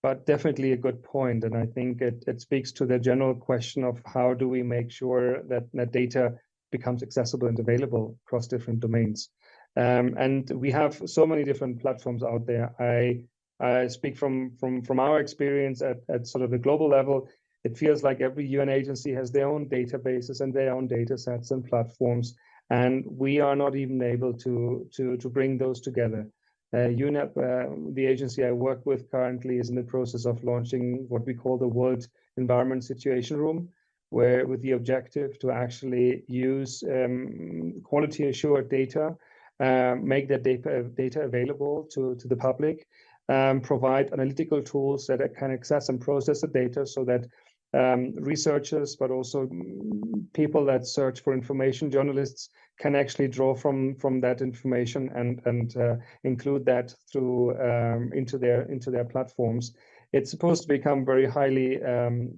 But definitely a good point, and I think it speaks to the general question of how do we make sure that data becomes accessible and available across different domains. And we have so many different platforms out there. I speak from our experience at sort of the global level. It feels like every UN agency has their own databases and their own data sets and platforms, and we are not even able to bring those together. UNEP, the agency I work with currently, is in the process of launching what we call the World Environment Situation Room, where with the objective to actually use quality assured data, make that data available to the public, provide analytical tools that can access and process the data so that researchers, but also people that search for information, journalists, can actually draw from that information and include that through into their platforms. It's supposed to become very highly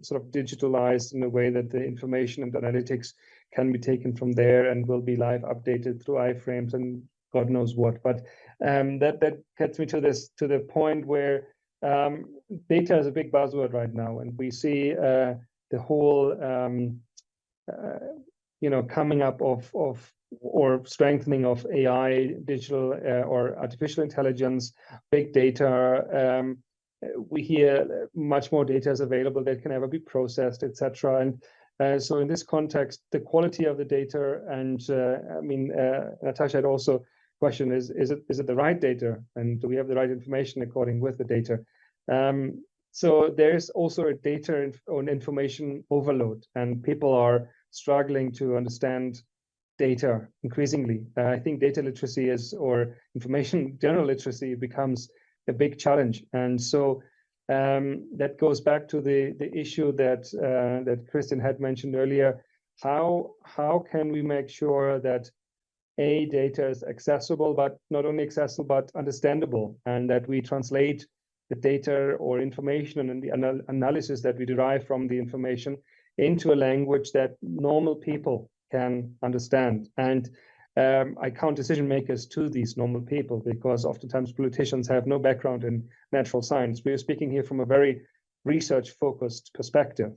sort of digitalized in a way that the information and analytics can be taken from there and will be live updated through iframes and God knows what. But that gets me to the point where data is a big buzzword right now, and we see the whole coming up of or strengthening of AI, digital or artificial intelligence, big data. We hear much more data is available that can ever be processed, etc. And so in this context, the quality of the data, and I mean, Natasha had also question is it the right data, and do we have the right information according with the data? So there's also a data on information overload, and people are struggling to understand data increasingly. I think data literacy or information general literacy becomes a big challenge, and so that goes back to the issue that Christian had mentioned earlier. How can we make sure that data is accessible, but not only accessible but understandable, and that we translate the data or information and the analysis that we derive from the information into a language that normal people can understand. And I count decision makers to these normal people, because oftentimes politicians have no background in natural science. We are speaking here from a very research-focused perspective.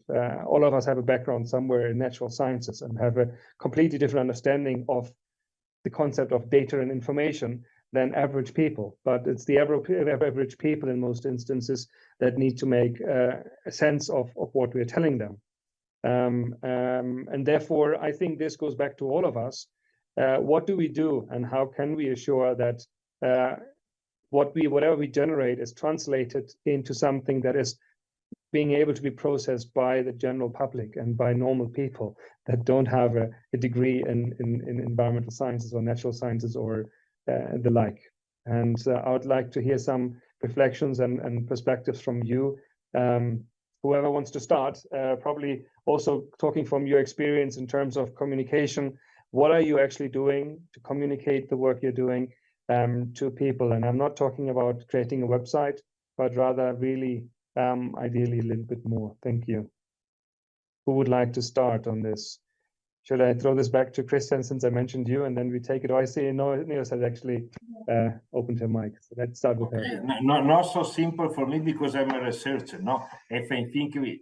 All of us have a background somewhere in natural sciences and have a completely different understanding of the concept of data and information than average people. But it's the average people in most instances that need to make a sense of what we're telling them. And therefore, I think this goes back to all of us. What do we do, and how can we assure that whatever we generate is translated into something that is being able to be processed by the general public and by normal people that don't have a degree in environmental sciences or natural sciences or the like. And I would like to hear some reflections and perspectives from you. Whoever wants to start, probably also talking from your experience in terms of communication. What are you actually doing to communicate the work you're doing to people? And I'm not talking about creating a website, but rather really ideally a little bit more. Thank you. Who would like to start on this? Should I throw this back to Christian since I mentioned you, and then we take it? Oh, I see Neos has actually opened her mic. So let's start with her. Not so simple for me because I'm a researcher. No, if I think I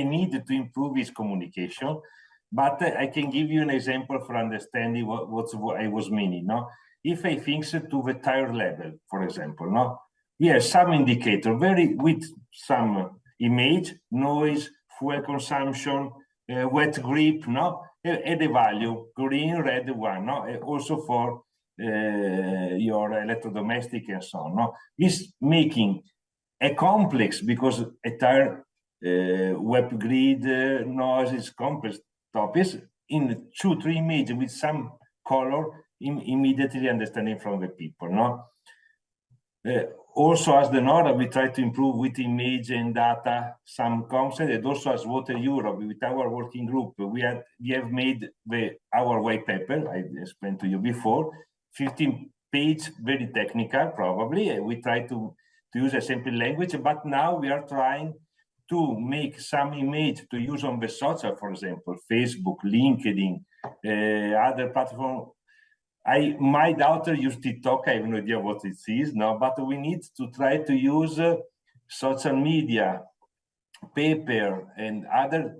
need to improve is communication. But I can give you an example for understanding what I was meaning. No, if I think to the tire level, for example, no, we have some indicator with some image, noise, fuel consumption, wet grip, no, and the value green, red one, no, also for your electrodomestic and so on. No, this making a complex because a tire web grid noise is complex topics in 2-3 images with some color immediately understanding from the people. No. Also, as the NORA, we try to improve with image and data some concept, and also as Water Europe, with our working group, we have made our white paper, I explained to you before, 15-page, very technical, probably. And we try to use a simple language, but now we are trying to make some image to use on the social, for example, Facebook, LinkedIn, other platforms. My daughter used TikTok. I have no idea what it is now, but we need to try to use social media, paper, and other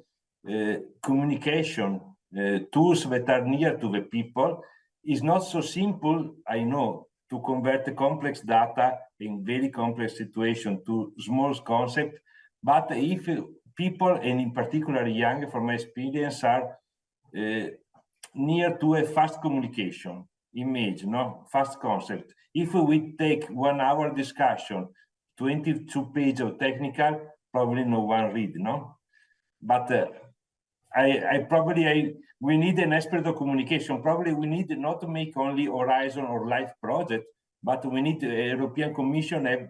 communication tools that are near to the people It's not so simple, I know, to convert the complex data in very complex situation to small concept. But if people, and in particular young, from my experience, are near to a fast communication image, no fast concept. If we take 1 hour discussion, 22 pages of technical, probably no one read, no? But we need an expert of communication. Probably we need not to make only Horizon or Life project, but we need the European Commission have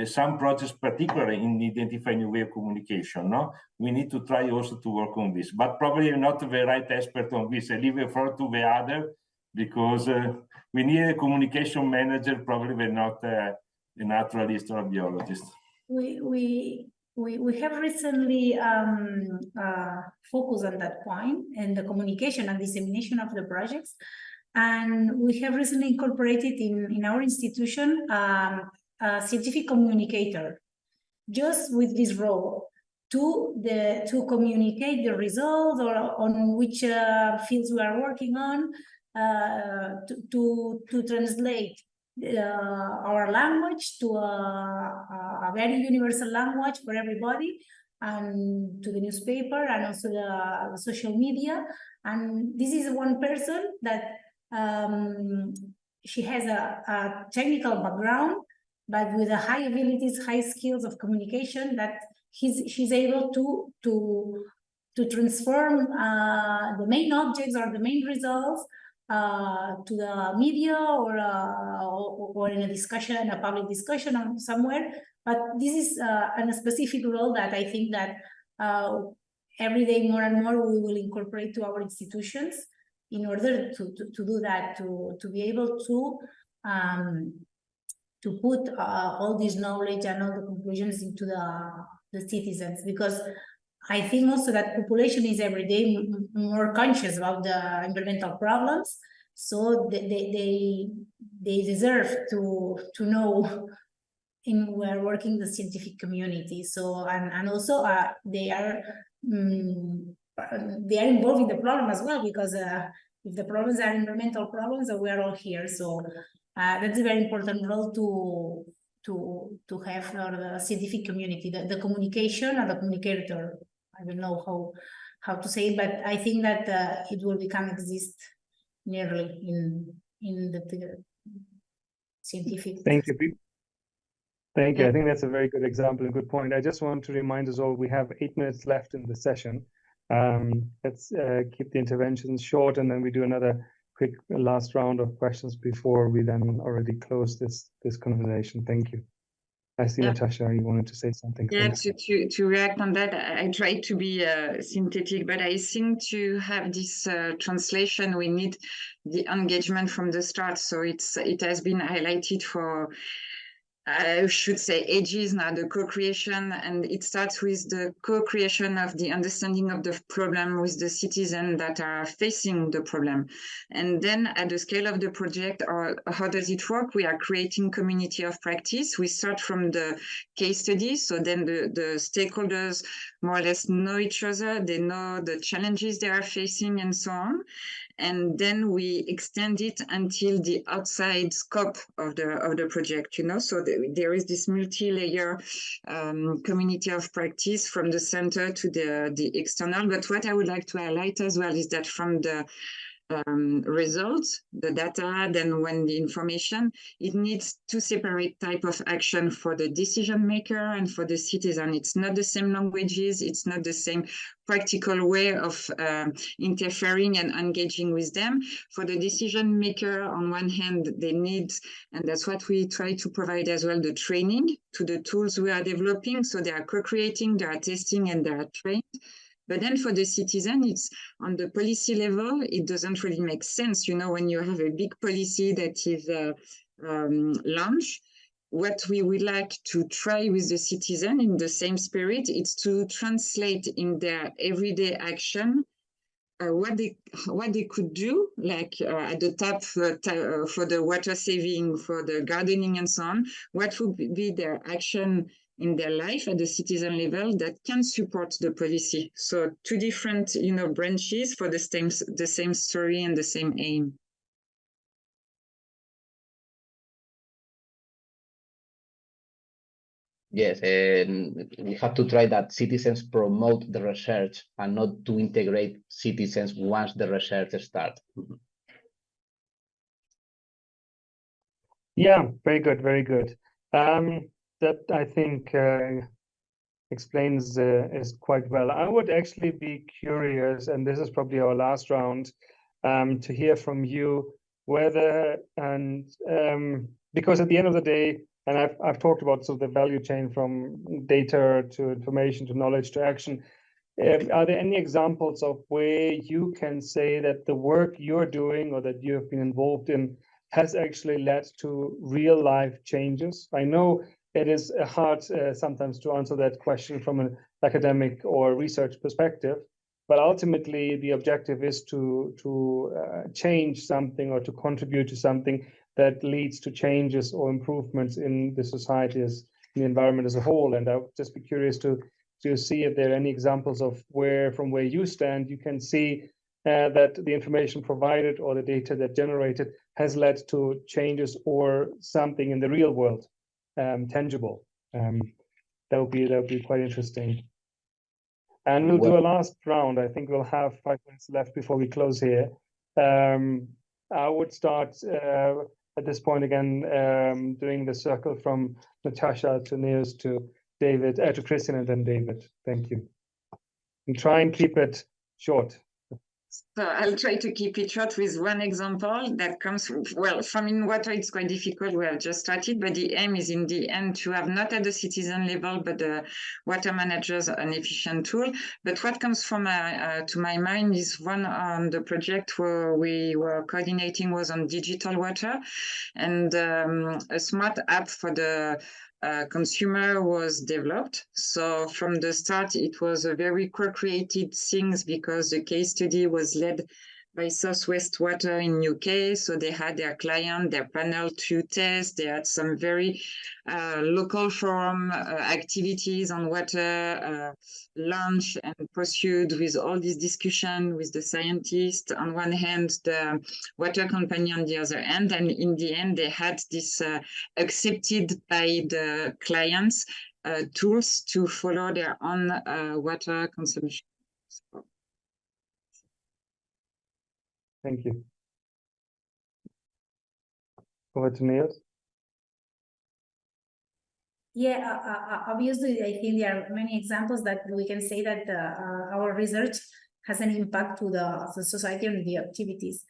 some projects particularly in identifying a way of communication, no? We need to try also to work on this, but probably not the right expert on this. I leave it for to the other, because we need a communication manager, probably not a naturalist or a biologist. We have recently focused on that point and the communication and dissemination of the projects, and we have recently incorporated in our institution a scientific communicator, just with this role to communicate the results or on which fields we are working on, to translate our language to a very universal language for everybody, and to the newspaper and also the social media. And this is one person that she has a technical background, but with a high abilities, high skills of communication, that she's able to transform the main objects or the main results to the media or in a discussion, a public discussion or somewhere. But this is a specific role that I think that every day more and more we will incorporate to our institutions in order to do that, to be able to put all this knowledge and all the conclusions into the citizens, because I think also that population is every day more conscious about the environmental problems, so they deserve to know in where working the scientific community. So and also they are involved in the problem as well, because if the problems are environmental problems, we are all here. So that's a very important role to have for the scientific community, the communication and the communicator. I don't know how to say it, but I think that it will exist nearly in the scientific. Thank you. Thank you. I think that's a very good example and good point. I just want to remind us all, we have 8 minutes left in the session. Let's keep the interventions short, and then we do another quick last round of questions before we then already close this conversation. Thank you. I see, Natasha, you wanted to say something. Yeah, to react on that, I try to be synthetic, but I think to have this translation, we need the engagement from the start. So it has been highlighted for, I should say, ages now, the co-creation, and it starts with the co-creation of the understanding of the problem with the citizens that are facing the problem. And then at the scale of the project, or how does it work? We are creating community of practice. We start from the case study, so then the stakeholders more or less know each other, they know the challenges they are facing and so on. And then we extend it until the outside scope of the project, you know. So there is this multi-layer community of practice from the center to the external. But what I would like to highlight as well is that from the results, the data, then when the information, it needs 2 separate type of action for the decision maker and for the citizen. It's not the same languages, it's not the same practical way of interfering and engaging with them. For the decision maker, on one hand, they need, and that's what we try to provide as well, the training to the tools we are developing. So they are co-creating, they are testing, and they are trained. But then for the citizen, it's on the policy level, it doesn't really make sense. You know, when you have a big policy that is launched, what we would like to try with the citizen in the same spirit is to translate in their everyday action what they could do, like at the top for the water saving, for the gardening and so on, what would be their action in their life at the citizen level that can support the policy. So 2 different, you know, branches for the same story and the same aim. Yes, we have to try that citizens promote the research and not to integrate citizens once the research starts. Yeah, very good, very good. That I think explains is quite well. I would actually be curious, and this is probably our last round, to hear from you whether, and because at the end of the day, and I've talked about sort of the value chain from data to information to knowledge to action. Are there any examples of where you can say that the work you're doing or that you have been involved in has actually led to real life changes? I know it is hard sometimes to answer that question from an academic or research perspective, but ultimately the objective is to change something or to contribute to something that leads to changes or improvements in the society, as the environment as a whole. And I would just be curious to see if there are any examples of where, from where you stand, you can see that the information provided or the data that generated has led to changes or something in the real world, tangible. That would be quite interesting. And we'll do a last round. I think we'll have 5 minutes left before we close here. I would start at this point again, doing the circle from Natasha to Niels to David, to Christian, and then David. Thank you. And try and keep it short. So I'll try to keep it short with one example that comes from, well, from in water, it's quite difficult. We have just started, but the aim is in the end to have not at the citizen level, but the water managers an efficient tool. But what comes from to my mind is one on the project where we were coordinating was on digital water, and a smart app for the consumer was developed. So from the start, it was a very co-created things because the case study was led by Southwest Water in UK. So they had their client, their panel to test. They had some very local forum activities on water, lunch and pursued with all this discussion with the scientists on one hand, the water company on the other end. And in the end, they had this accepted by the clients tools to follow their own water consumption. So. Thank you. Over to Niels. Yeah, obviously, I think there are many examples that we can say that our research has an impact to the society and the activities.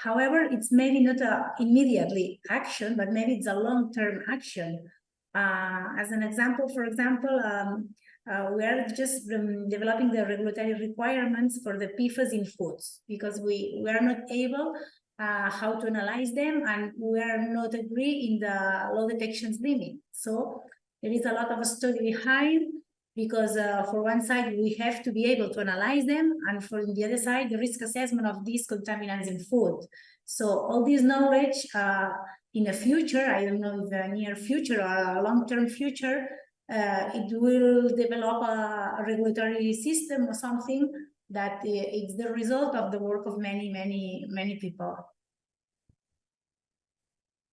However, it's maybe not immediately action, but maybe it's a long-term action. As an example, for example, we are just developing the regulatory requirements for the PFAS in foods because we are not able how to analyze them, and we are not agree in the low detections limit. So there is a lot of a study behind because for one side, we have to be able to analyze them, and for the other side, the risk assessment of these contaminants in food. So all this knowledge in the future, I don't know if the near future or a long-term future, it will develop a regulatory system or something that is the result of the work of many people.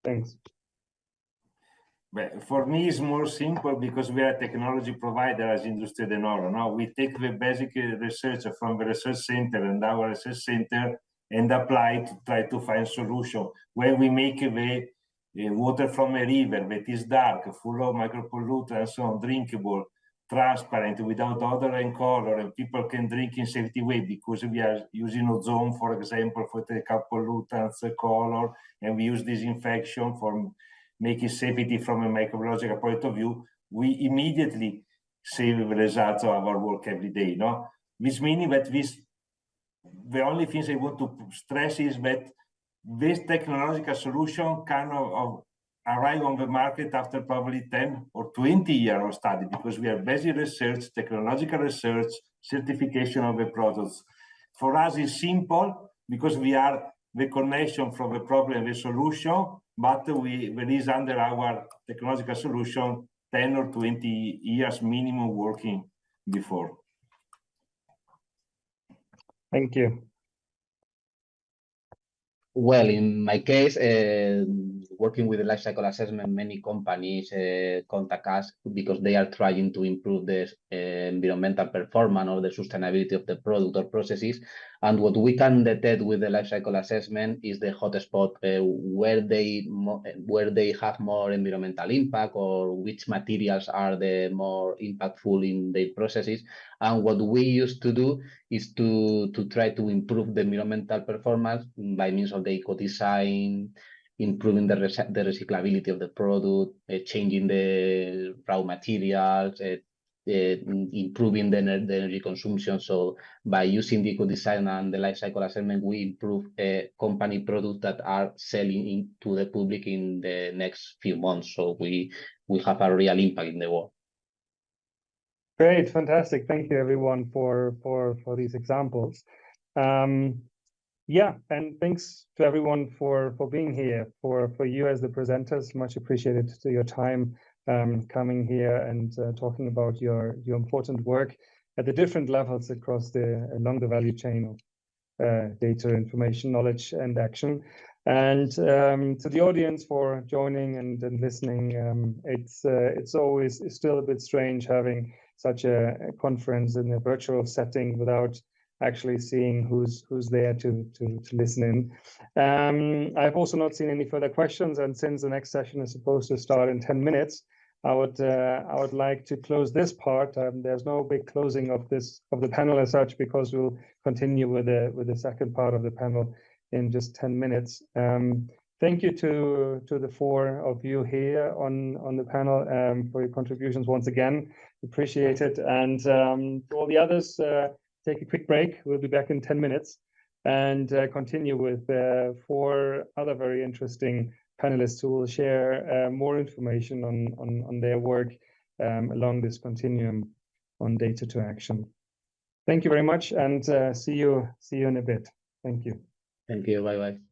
Thanks. But for me, it's more simple because we are a technology provider as Industria De Nora. Now we take the basic research from the research center and our research center and apply to try to find solution. When we make the water from a river that is dark, full of micropollutants and so on, drinkable, transparent, without odor and color, and people can drink in safety way because we are using ozone, for example, for take out pollutants, color, and we use disinfection for making safety from a microbiological point of view. We immediately see the results of our work every day, no? Which means that the only things I want to stress is that this technological solution can arrive on the market after probably 10 or 20 years of study, because we have basic research, technological research, certification of the products. For us, it's simple because we are the connection from the problem and the solution, but there is under our technological solution 10 or 20 years minimum working before. Thank you. Well, in my case, working with the life cycle assessment, many companies contact us because they are trying to improve the environmental performance or the sustainability of the product or processes. And what we can detect with the life cycle assessment is the hotspot where they have more environmental impact, or which materials are the more impactful in their processes. And what we used to do is to try to improve the environmental performance by means of the eco-design, improving the recyclability of the product, changing the raw materials, improving the energy consumption. So by using the eco-design and the life cycle assessment, we improve company products that are selling to the public in the next few months. So we have a real impact in the world. Great, fantastic. Thank you, everyone, for these examples. Yeah, and thanks to everyone for being here. For you as the presenters, much appreciated to your time coming here and talking about your important work at the different levels along the value chain of data, information, knowledge, and action. And to the audience for joining and listening, it's always still a bit strange having such a conference in a virtual setting without actually seeing who's there to listen in. I've also not seen any further questions, and since the next session is supposed to start in 10 minutes, I would like to close this part. There's no big closing of the panel as such, because we'll continue with the second part of the panel in just 10 minutes. Thank you to the four of you here on the panel for your contributions once again. Appreciate it. And to all the others, take a quick break. We'll be back in 10 minutes and continue with 4 other very interesting panelists who will share more information on their work along this continuum on data to action. Thank you very much, and see you in a bit. Thank you. Thank you. Bye-bye.